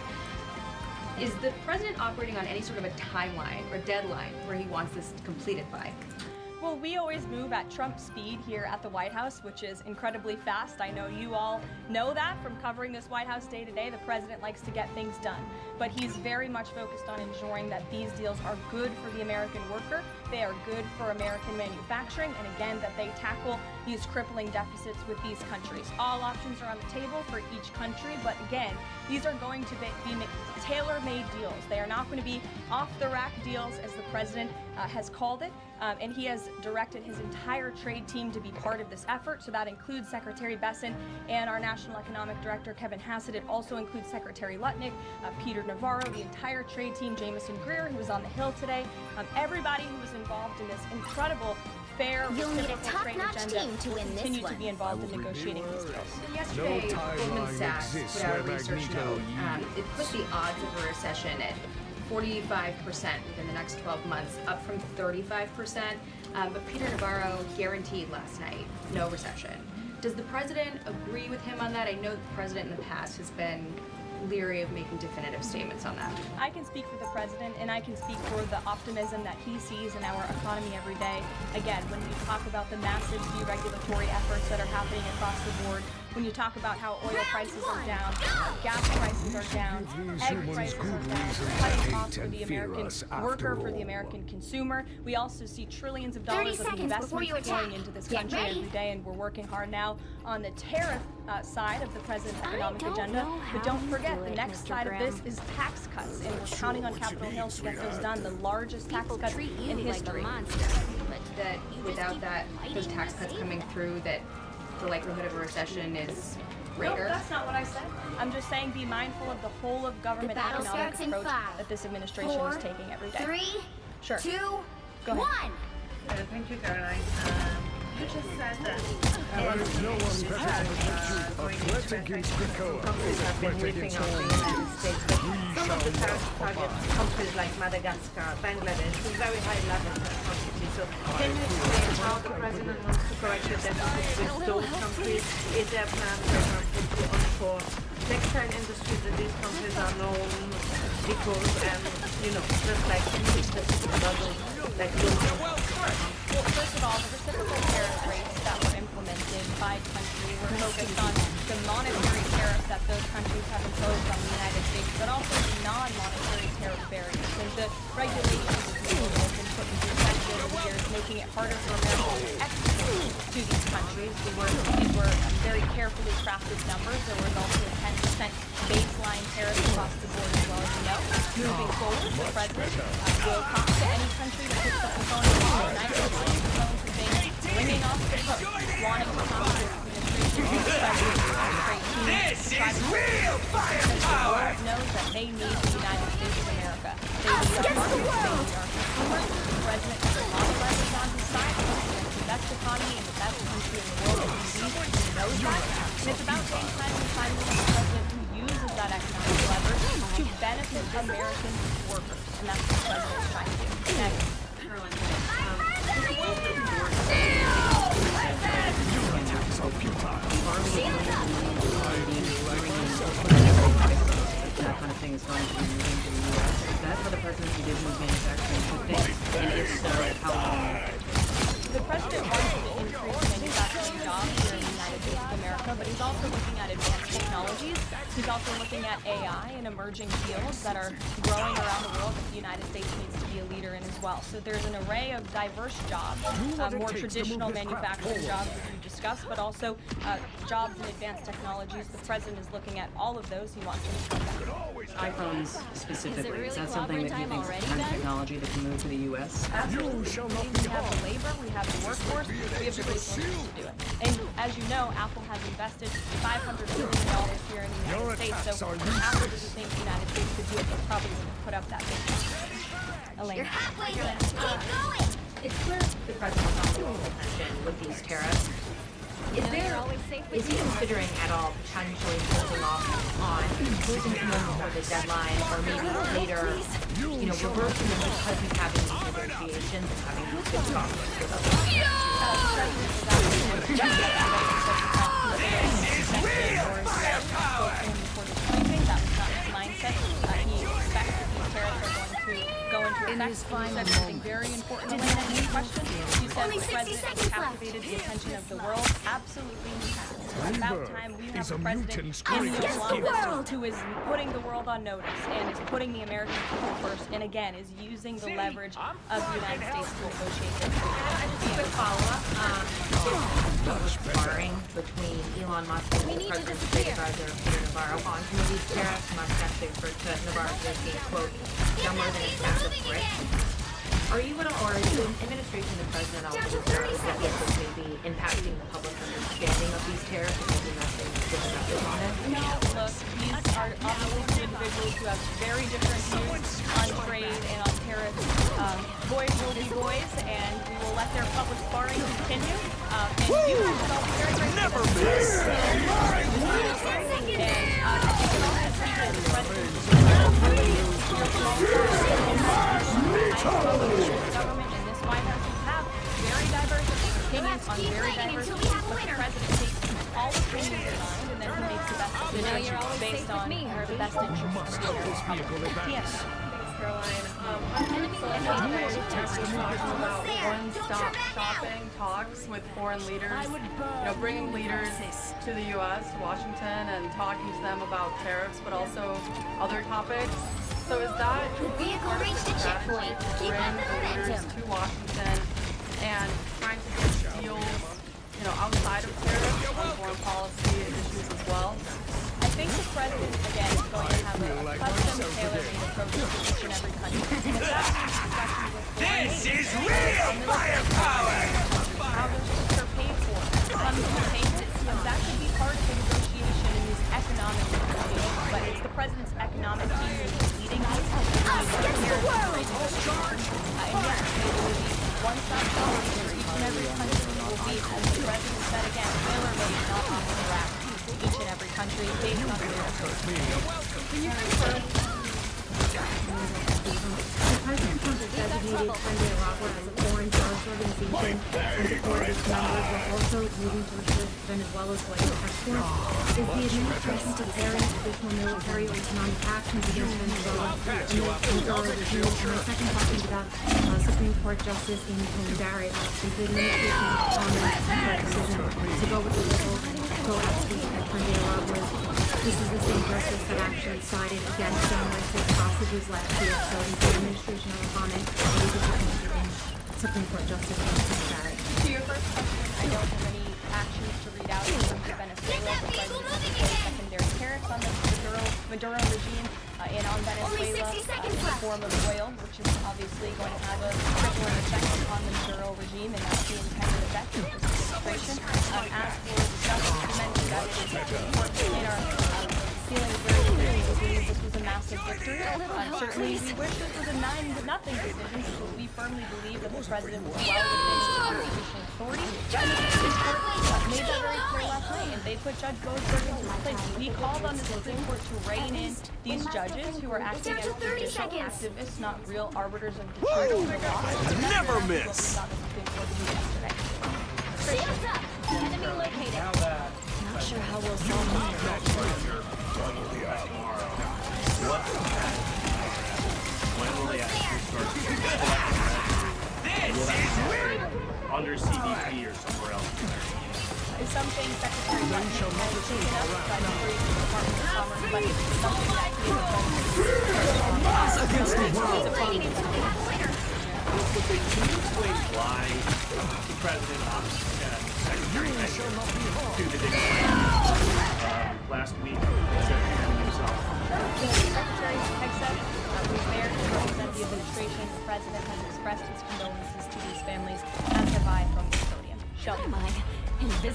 Is the president operating on any sort of a timeline or deadline where he wants this completed by? Well, we always move at Trump speed here at the White House, which is incredibly fast. I know you all know that from covering this White House day to day. The president likes to get things done, but he's very much focused on ensuring that these deals are good for the American worker, they are good for American manufacturing, and again, that they tackle these crippling deficits with these countries. All options are on the table for each country, but again, these are going to be tailor-made deals. They are not going to be off-the-rack deals, as the president has called it, and he has directed his entire trade team to be part of this effort. So that includes Secretary Bessent and our National Economic Director, Kevin Hassett. It also includes Secretary Lutnick, Peter Navarro, the entire trade team, Jamison Greer, who was on the Hill today, everybody who was involved in this incredible fair, reciprocal trade agenda will continue to be involved in negotiating these deals. Yesterday, Goldman Sachs put out a research note. It put the odds of a recession at 45% within the next 12 months, up from 35%. But Peter Navarro guaranteed last night no recession. Does the president agree with him on that? I know the president in the past has been leery of making definitive statements on that. I can speak for the president, and I can speak for the optimism that he sees in our economy every day. Again, when we talk about the massive deregulatory efforts that are happening across the board, when you talk about how oil prices are down, gas prices are down, egg prices are down, cutting costs for the American worker, for the American consumer. We also see trillions of dollars of investments pouring into this country every day, and we're working hard now on the tariff side of the president's economic agenda. But don't forget, the next side of this is tax cuts, and we're counting on Capitol Hill to get those done, the largest tax cuts in history. That without those tax cuts coming through, that the likelihood of a recession is greater? No, that's not what I said. I'm just saying be mindful of the whole of government economic approach that this administration is taking every day. 3, sure. 2, Go 1. Thank you, Caroline. You just said that no one better going into effect, some countries have been whipping out the United States, but some of the tariffs target countries like Madagascar, Bangladesh, with very high levels of quantity. So can you explain how the president wants to correct the deficit with those countries? Is there a plan, for example, to onshore textile industries in these countries are known because, just like the bubble, like Well, first of all, the reciprocal tariff rates that were implemented by country were focused on the monetary tariffs that those countries have imposed on the United States, but also the non-monetary tariff barriers. And the regulations have been put into effect over the years, making it harder for Americans to export to these countries. These were very carefully crafted numbers. There was also a 10% baseline tariff across the board as well, as you know. Moving forward, the president will talk to any country that picks up the phone and calls. And I know the phones have been ringing off the hook, wanting to talk to this administration, This is real firepower! The world knows that they need the United States of America. They need our markets, they need our consumers. The president has a lot of leverage on his side. It's the best economy and the best country in the world that he sees. He knows that. And it's about getting time and finding a president who uses that economic leverage to benefit American workers. And that's what the president is trying to do. Next. That kind of thing is going to be moving to the U.S. Is that how the presidency did move manufacturing shifting? And if so, how long? The president wants to increase manufacturing jobs here in the United States of America, but he he's also looking at advanced technologies. He's also looking at AI and emerging fields that are growing around the world that the United States needs to be a leader in as well. So there's an array of diverse jobs, more traditional manufacturing jobs as you discussed, but also jobs in advanced technologies. The president is looking at all of those. He wants them to come back. iPhones specifically, is that something that you think is the kind of technology that can move to the U.S.? Absolutely. We have the labor, we have the workforce, we have the resources to do it. And as you know, Apple has invested $500 billion here in the United States, so Apple doesn't think the United States could do it, they probably wouldn't put up that big money. Elaine. You're halfway there. Keep going. It's clear the president's on full attention with these tariffs. Is he considering at all potentially holding off on closing them before the deadline, or maybe later, reversing them because he's having these negotiations and having these good talks with In his final said something very important in his question. He said the president has captivated the attention of the world. Absolutely he has. It's about time we have a president in the office who is putting the world on notice and is putting the American people first, and again is using the leverage of the United States to negotiate their Just a quick follow-up. Sparring between Elon Musk and the president's trade advisor Peter Navarro on some of these tariffs. Musk actually referred to Navarro as being, quote, dumber than a sack of bricks. Are you at all, or is the administration, the president, also concerned that this may be impacting the public understanding of these tariffs and maybe nothing different message on it? No, look, these are obviously individuals who have very different views on trade and on tariffs. Boys will be boys, and we will let their public sparring continue. And you guys should all be very grateful. Never miss! And I think it also speaks to the president's government and this White House have very diverse opinions on very diverse issues, but the president takes all opinions in mind and then he makes the best decision based on the best interest of the American public. Caroline. Talking about one-stop shopping talks with foreign leaders, bringing leaders to the U.S., Washington, and talking to them about tariffs, but also other topics. So is that vehicle reached a checkpoint? Keep up the momentum to Washington and trying to get deals, outside of tariffs on foreign policy issues as well? I think the president, again, is going to have a custom tailor-made approach to each and every country. And if that's a discussion with foreign This is real firepower! How those ships are paid for, comes to the table, that could be part of the negotiation in these economic negotiations. But it's the president's economic team who is leading these. And yes, it will be one-stop shopping for each and every country. It will be, as the president said again, tailor-made, not on the rack. Each and every country based on their Can you confirm? President Trump has designated Hyundai Rockwood as a foreign terrorist organization, and supported its members were also moving to restrict Venezuela's oil exports. Is the administration preparing additional military or economic actions against Venezuela and the Maduro regime? And my second question is about Supreme Court Justice Amy Coney Barrett. Is the administration honoring her decision to go with the liberal go-out-speak at Hyundai Rockwood? This is the same justice that actually sided against January 6 hostages last year. So is the administration on a comment or is it in Supreme Court Justice Amy Barrett? To your first question, I don't have any actions to read out in terms of Venezuela. The president has imposed secondary tariffs on the Maduro regime and on Venezuela in the form of oil, which is obviously going to have a trickling effect on the Maduro regime, and that's the intended effect of this administration. As for the justice, you mentioned that it is important in our feeling very clearly we believe this was a massive victory. Certainly, we wish this was a 9-0 decision because we firmly believe that the president was well within his constitutional authority. This court made that very clear last night, and they put Judge Boasberg into place. We called on the Supreme Court to rein in these judges who are acting as judicial activists, not real arbiters of the truth of the law. Never miss! Shields up! Enemy located. Not sure how we'll solve it. When will they actually start? This is weird! Under CBP or somewhere else. Something Secretary Blinken has taken up by the Department of Commerce, but it's something that he is against the world. Can you explain why the president secretary to the last week instead of handing himself? The Secretary has said was there to represent the administration. The president has expressed his condolences to these families, as have I from the podium. Shelby. The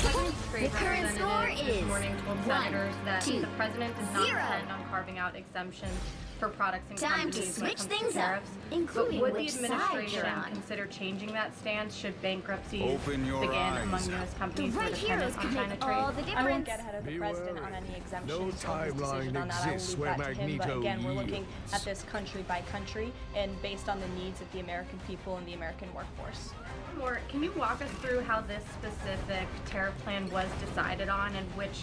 current score is this morning told senators that the president does not intend on carving out exemptions for products and companies when it comes to tariffs. But would the administration consider changing that stance should bankruptcies begin among U.S. companies who are dependent on China trade? I won't get ahead of the president on any exemptions or his decision on that. I will leave that to him. But again, we're looking at this country by country and based on the needs of the American people and the American workforce. Or can you walk us through how this specific tariff plan was decided on and which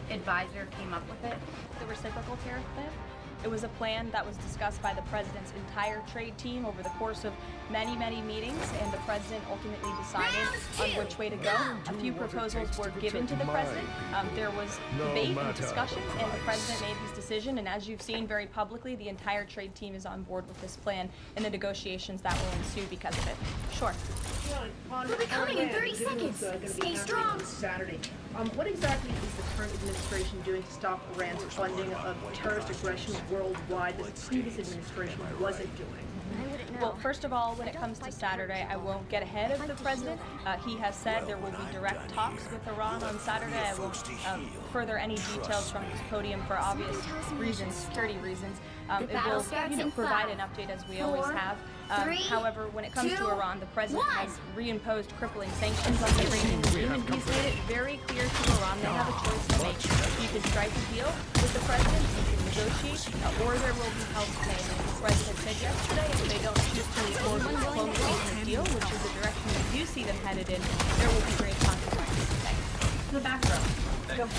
advisor came up with it? The reciprocal tariff plan. It was a plan that was discussed by the president's entire trade team over the course of many, many meetings, and the president ultimately decided on which way to go. A few proposals were given to the president. There was debate and discussion, and the president made his decision. And as you've seen very publicly, the entire trade team is on board with this plan and the negotiations that will ensue because of it. Sure. We'll be coming in 30 seconds. Stay strong. Saturday. What exactly is the current administration doing to stop Iran's funding of terrorist aggression worldwide that the previous administration wasn't doing? Well, first of all, when it comes to Saturday, I won't get ahead of the president. He has said there will be direct talks with Iran on Saturday. I won't further any details from this podium for obvious reasons, security reasons. It will provide an update as we always have. However, when it comes to Iran, the president has reimposed crippling sanctions on the Iranian regime, and he's made it very clear to Iran they have a choice to make. You can strike a deal with the president, you can negotiate, or there will be hell to pay. And as the president said yesterday, if they don't move forward with diplomacy and a deal, which is the direction we do see them headed in, there will be grave consequences. Thanks. The back row. Go.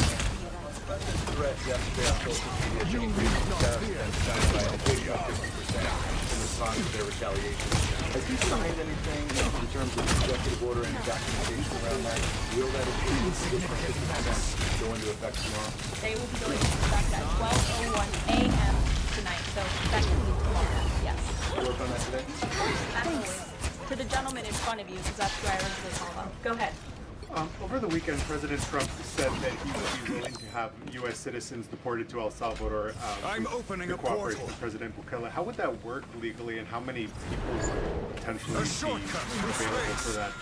Threat yesterday on social media to increase the tariffs against China by an additional 50% in response to their retaliation. Has he signed anything in terms of executive order and documentation around that? Will that additional 50% go into effect tomorrow? They will be going into effect at 12:01 a.m. tonight, so effectively tomorrow, yes. Work on that today? Absolutely. To the gentleman in front of you, because that's who I originally called on. Go ahead. Over the weekend, President Trump said that he would be willing to have U.S. citizens deported to El Salvador to cooperate with President Bukele. How would that work legally, and how many people would potentially be available for that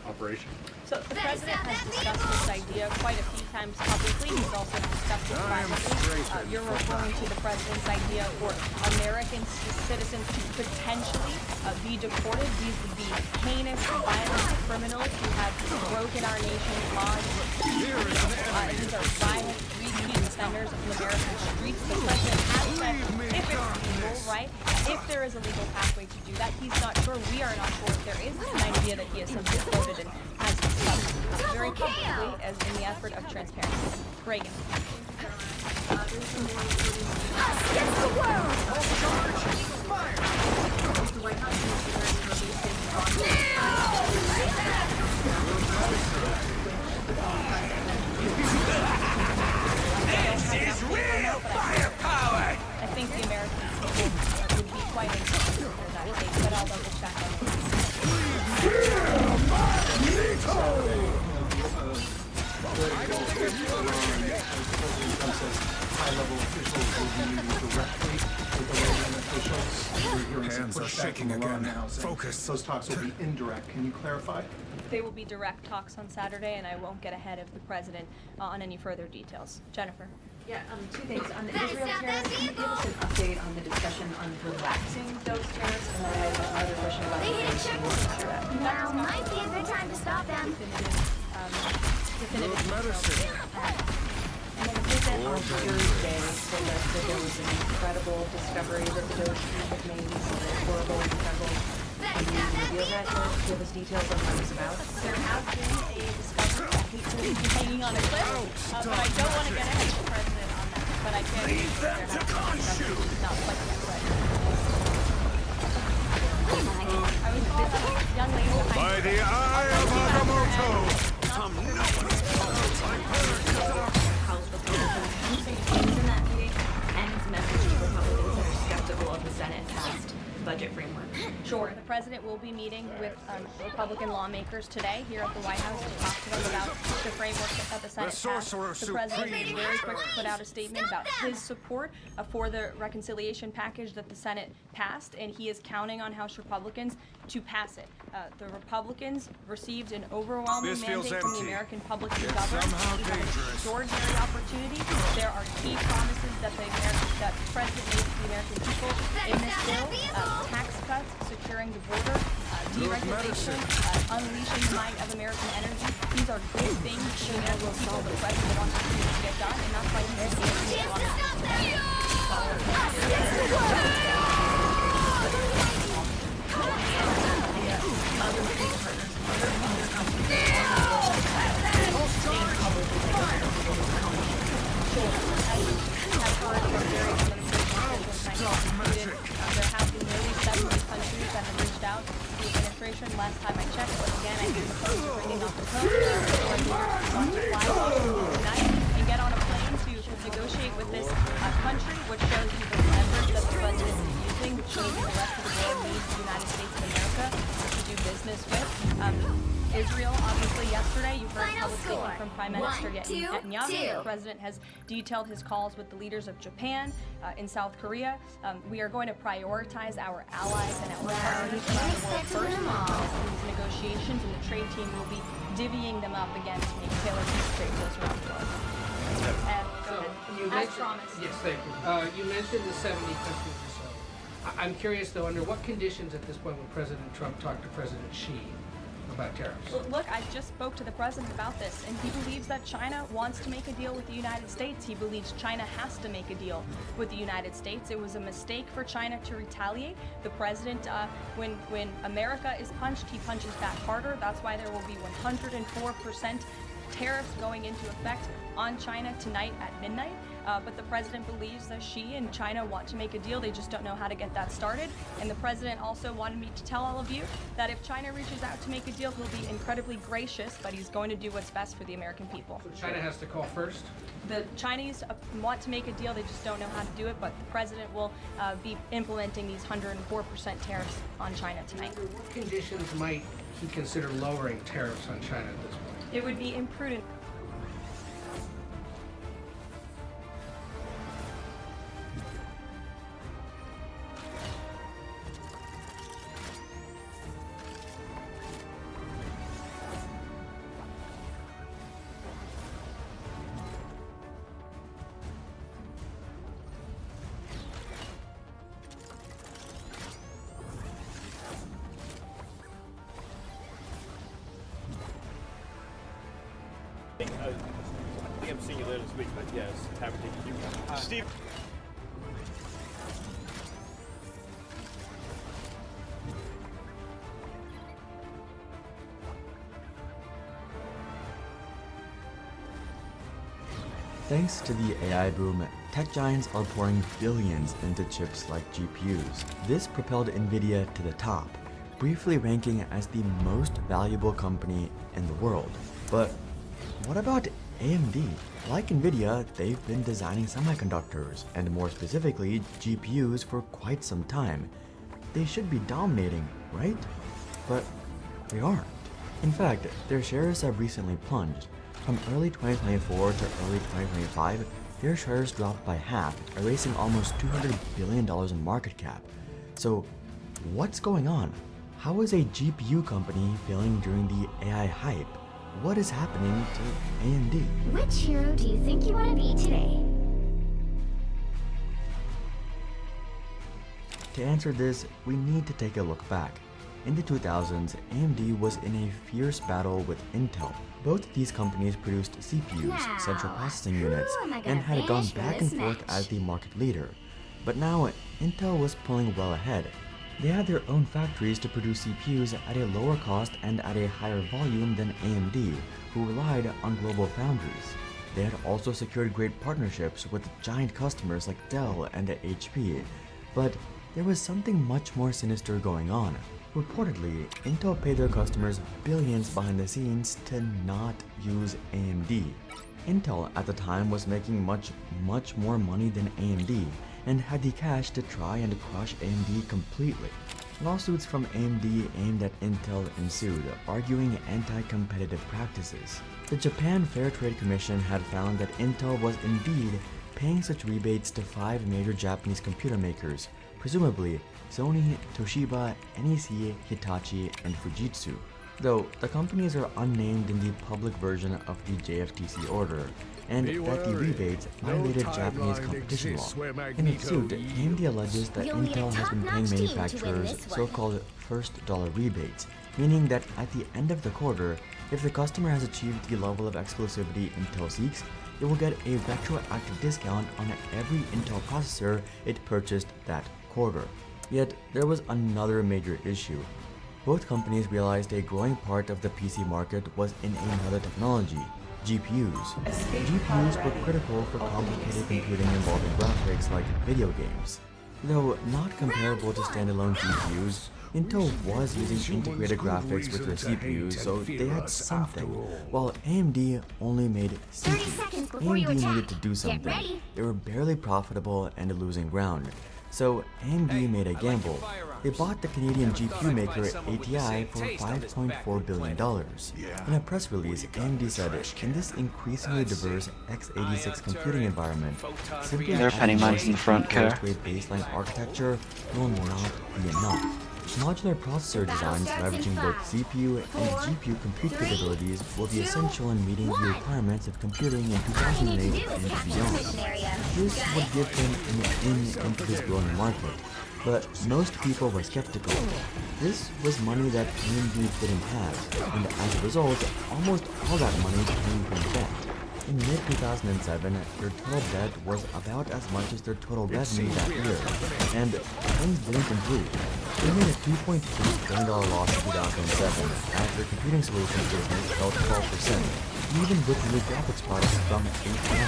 operation? So the president has discussed this idea quite a few times publicly. He's also discussed it privately. You're referring to the president's idea for American citizens to potentially be deported. These would be heinous, violent criminals who have broken our nation's laws. These are violent, repeat offenders of American streets. The president has said if it's legal, right? If there is a legal pathway to do that, he's not sure. We are not sure if there is. It's an idea that he has simply quoted and has discussed very publicly as in the effort of transparency. Reagan. Against the world! The White House This is real firepower! I think the American people would be quite interested in that case, but I'll double check on it. High-level officials will be meeting directly with Iranian officials. We're hearing some pushback from Iran now. Focus. Those talks will be indirect. Can you clarify? They will be direct talks on Saturday, and I won't get ahead of the president on any further details. Jennifer. Yeah, two things. On the Israel tariffs, can you give us an update on the discussion on relaxing those tariffs? And then I have another question about They hit a checkpoint. Now might be a good time to stop them. Definitive medicine. And then visit on Thursday told us that there was an incredible discovery that the Doge team had made, some horrible incredible. Can you reveal that or give us details on what it was about? There has been a discovery. I hate to leave you hanging on a cliff, but I don't want to get ahead of the president on that. But I can leave them to Khonshu. Not quite yet, but I was called a young lady behind By the eye of Agamotto! House will be meeting with Republican lawmakers today here at the White House to talk to them about the framework that the Senate passed. The president was very quick to put out a statement about his support for the reconciliation package that the Senate passed, and he is counting on House Republicans to pass it. The Republicans received an overwhelming mandate from the American public to govern. We have an extraordinary opportunity. There are key promises that the President made to the American people in this bill: tax cuts, securing the border, deregulation, unleashing the might of American energy. These are good things to the American people. The President wants to see this get done, and that's why he's making it There have been nearly 70 countries that have reached out to the administration last time I checked, but again, I think the folks are bringing up the coast or leaders want to fly tonight and get on a plane to negotiate with this country, which shows you the leverage that the president is using, which shows you the rest of the world needs the United States of America to do business with. Israel, obviously, yesterday, you heard a public statement from Prime Minister Netanyahu. The president has detailed his calls with the leaders of Japan, in South Korea. We are going to prioritize our allies and our partners around the world first in these negotiations, and the trade team will be divvying them up again to make tailored trade deals around the world. As promised. Yes, thank you. You mentioned the 70 countries or so. I'm curious, though, under what conditions at this point would President Trump talk to President Xi about tariffs? Look, I just spoke to the president about this, and he believes that China wants to make a deal with the United States. He believes China has to make a deal with the United States. It was a mistake for China to retaliate. The president, when America is punched, he punches back harder. That's why there will be 104% tariffs going into effect on China tonight at midnight. But the president believes that Xi and China want to make a deal. They just don't know how to get that started. And the president also wanted me to tell all of you that if China reaches out to make a deal, he'll be incredibly gracious, but he's going to do what's best for the American people. So China has to call first? The Chinese want to make a deal. They just don't know how to do it. But the president will be implementing these 104% tariffs on China tonight. Under what conditions might he consider lowering tariffs on China at this point? It would be imprudent. I think I'm seeing you later this week, but yes, happy to take you. Steve. Thanks to the AI boom, tech giants are pouring billions into chips like GPUs. This propelled Nvidia to the top, briefly ranking as the most valuable company in the world. But what about AMD? Like Nvidia, they've been designing semiconductors, and more specifically, GPUs for quite some time. They should be dominating, right? But they aren't. In fact, their shares have recently plunged. From early 2024 to early 2025, their shares dropped by half, erasing almost $200 billion in market cap. So, what's going on? How is a GPU company failing during the AI hype? What is happening to AMD? Which hero do you think you want to be today? To answer this, we need to take a look back. In the 2000s, AMD was in a fierce battle with Intel. Both these companies produced CPUs, central processing units, and had gone back and forth as the market leader. But now, Intel was pulling well ahead. They had their own factories to produce CPUs at a lower cost and at a higher volume than AMD, who relied on global foundries. They had also secured great partnerships with giant customers like Dell and HP. But there was something much more sinister going on. Reportedly, Intel paid their customers billions behind the scenes to not use AMD. Intel at the time was making much more money than AMD, and had the cash to try and crush AMD completely. Lawsuits from AMD aimed at Intel ensued, arguing anti-competitive practices. The Japan Fair Trade Commission had found that Intel was indeed paying such rebates to 5 major Japanese computer makers, presumably Sony, Toshiba, NEC, Hitachi, and Fujitsu, though the companies are unnamed in the public version of the JFTC order, and that the rebates violated Japanese competition law. In its suit, AMD alleges that Intel has been paying manufacturers so-called first dollar rebates, meaning that at the end of the quarter, if the customer has achieved the level of exclusivity Intel seeks, it will get a retroactive discount on every Intel processor it purchased that quarter. Yet, there was another major issue. Both companies realized a growing part of the PC market was in another technology, GPUs. GPUs were critical for complicated computing involving graphics like video games. Though not comparable to standalone GPUs, Intel was using integrated graphics with their CPUs, so they had something, while AMD only made CPUs. AMD needed to do something. They were barely profitable and losing ground. So AMD made a gamble. They bought the Canadian GPU maker ATI for $5.4 billion. In a press release, AMD said, in this increasingly diverse x86 computing environment, simply adding more CPUs to a baseline architecture will not be enough. Modular processor designs leveraging both CPU and GPU compute capabilities will be essential in meeting the requirements of computing in 2008 and beyond. This would give them an in into this growing market, but most people were skeptical. This was money that AMD didn't have, and as a result, almost all that money came from debt. In mid-2007, their total debt was about as much as their total revenue that year, and things didn't improve. They made a $2.3 billion loss in 2007 as their computing solutions business fell 12%, even with new graphics products from ATI.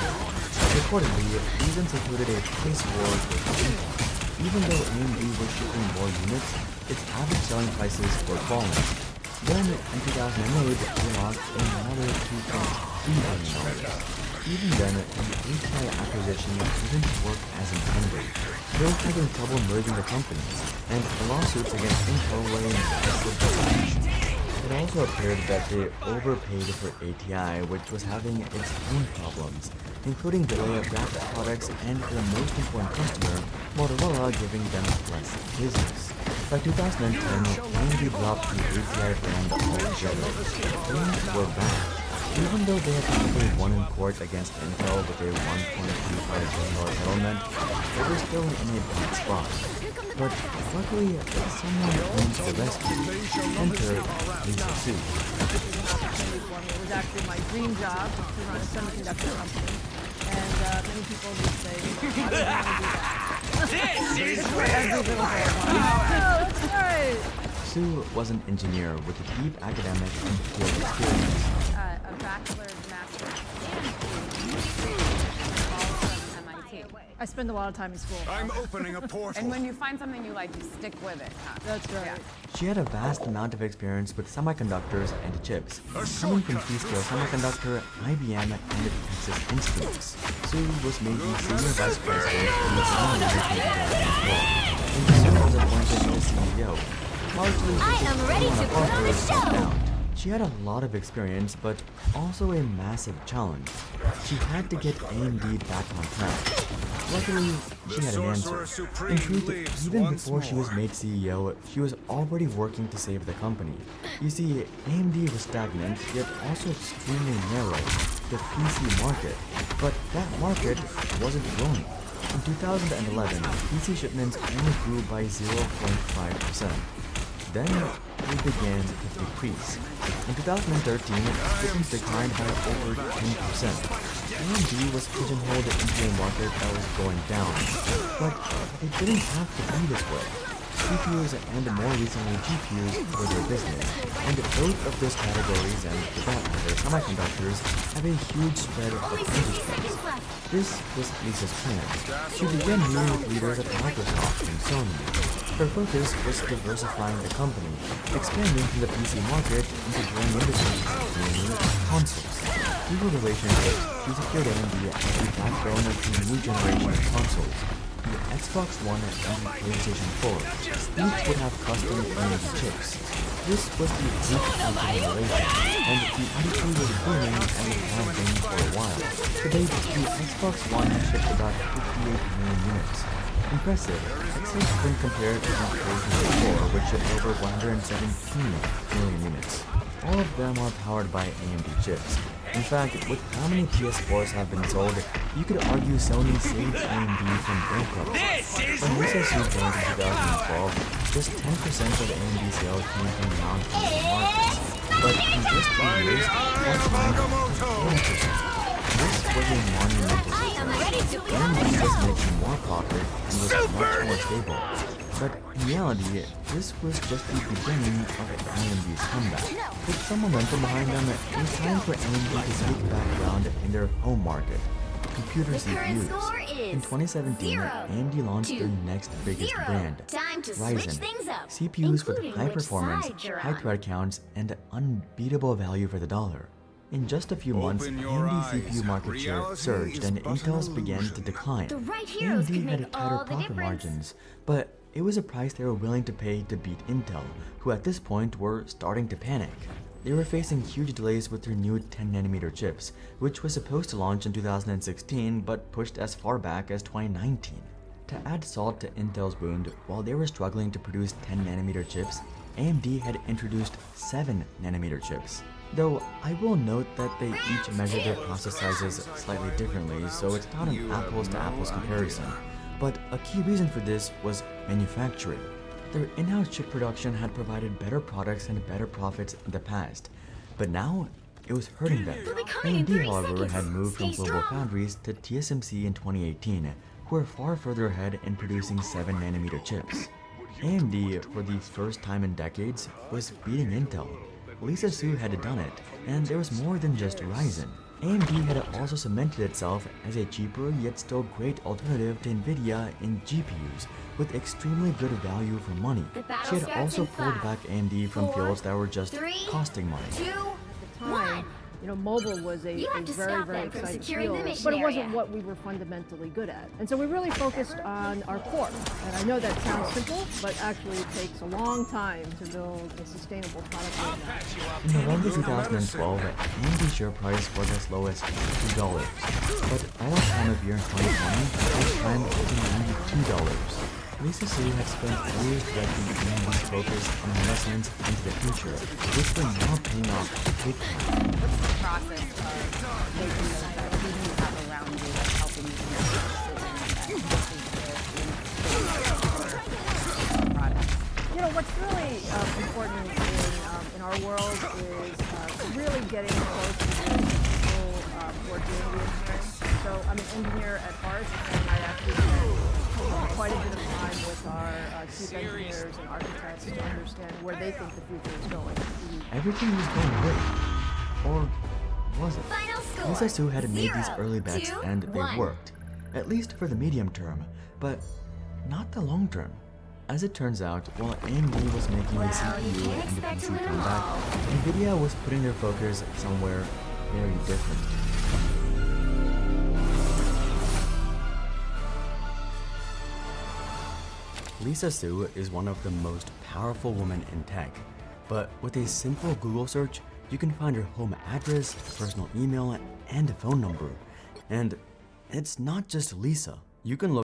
Accordingly, reasons included a price war with Intel. Even though AMD was shipping more units, its average selling prices were falling. Then, in 2008, they lost another $2.3 billion. Even then, the ATI acquisition didn't work as intended. They were having trouble merging the companies, and the lawsuits against Intel were a massive disaster. It also appeared that they overpaid for ATI, which was having its own problems, including delay of graphics products and, for the most important customer, Motorola giving them less business. By 2010, AMD dropped the ATI brand altogether. Things were bad. Even though they had technically won in court against Intel with a $1.25 billion settlement, they were still in a bad spot. But luckily, someone came to the rescue. Enter Lisa Su. It was actually my dream job to run a semiconductor company, and many people would say, I don't want to do that. This is Oh, that's right. Su was an engineer with a deep academic and field experience. A bachelor's, master's, all from MIT. I spend a lot of time in school. I'm opening a portal. And when you find something you like, you stick with it. Huh? That's right. Yeah. She had a vast amount of experience with semiconductors and chips, coming from Freescale Semiconductor, IBM, and Texas Instruments. Su was made the senior vice president in the following year 2004, and Su was appointed the CEO. Largely because everyone above her stepped down. She had a lot of experience, but also a massive challenge. She had to get AMD back on track. Luckily, she had an answer. In truth, even before she was made CEO, she was already working to save the company. You see, AMD was stagnant, yet also extremely narrow, the PC market. But that market wasn't growing. In 2011, PC shipments only grew by 0.5%. Then, it began to decrease. In 2013, shipments declined by over 10%. AMD was pigeonholed into a market that was going down. But it didn't have to be this way. CPUs and more recently GPUs were their business, and both of those categories, and for that matter semiconductors, have a huge spread of industries. This was Lisa's plan. She began meeting with leaders at Microsoft and Sony. Her focus was diversifying the company, expanding from the PC market into growing industries, namely consoles. Through her relationships, she secured AMD as the backbone of the new generation of consoles. the Xbox One and the PlayStation 4 each would have custom AMD chips. This was the peak of the generation, and the industry was booming and had been for a while. Today, the Xbox One shipped about 58 million units. Impressive, except when compared to the PlayStation 4, which shipped over 117 million units. All of them are powered by AMD chips. In fact, with how many PS4s have been sold, you could argue Sony saved AMD from bankruptcy. When Lisa Su joined in 2012, just 10% of AMD sales came from non-Asian markets. But in just 2 years, that's 40%. This was a monumental success. AMD was making more profit and was much more stable. But in reality, this was just the beginning of AMD's comeback. With some momentum behind them, it was time for AMD to take back ground in their home market, computer CPUs. In 2017, AMD launched their next biggest brand, Ryzen. CPUs with high performance, high thread counts, and unbeatable value for the dollar. In just a few months, AMD CPU market share surged and Intel's began to decline. AMD had tighter profit margins, but it was a price they were willing to pay to beat Intel, who at this point were starting to panic. They were facing huge delays with their new 10nm chips, which was supposed to launch in 2016 but pushed as far back as 2019. To add salt to Intel's wound, while they were struggling to produce 10nm chips, AMD had introduced 7nm chips. Though I will note that they each measure their process sizes slightly differently, so it's not an apples-to-apples comparison. But a key reason for this was manufacturing. Their in-house chip production had provided better products and better profits in the past, but now it was hurting them. AMD, however, had moved from Global Foundries to TSMC in 2018, who were far further ahead in producing 7nm chips. AMD, for the first time in decades, was beating Intel. Lisa Su had done it, and there was more than just Ryzen. AMD had also cemented itself as a cheaper yet still great alternative to Nvidia in GPUs, with extremely good value for money. She had also pulled back AMD from fields that were just costing money. At the time, mobile was a very, very exciting field, but it wasn't what we were fundamentally good at. And so we really focused on our core. And I know that sounds simple, but actually it takes a long time to build a sustainable product roadmap. In November 2012, AMD share price was as low as $2, but all time of year in 2020, it climbed to $92. Lisa Su had spent years directing AMD's focus on investments into the future, which were now paying off big time. What's the process of making those bets? Who do you have around you that's helping you make decisions product? What's really important in our world is really getting close to the people who are doing the engineering. So I'm an engineer at heart, and I actually spend quite a bit of time with our chief engineers and architects to understand where they think the future is going. Everything was going great. Or was it? Lisa Su had made these early bets and they worked. At least for the medium term, but not the long term. As it turns out, while AMD was making the CPU and the PC comeback, Nvidia was putting their focus somewhere very different. Lisa Su is one of the most powerful women in tech, but with a simple Google search, you can find her home address, personal email, and phone number. And it's not just Lisa. You can look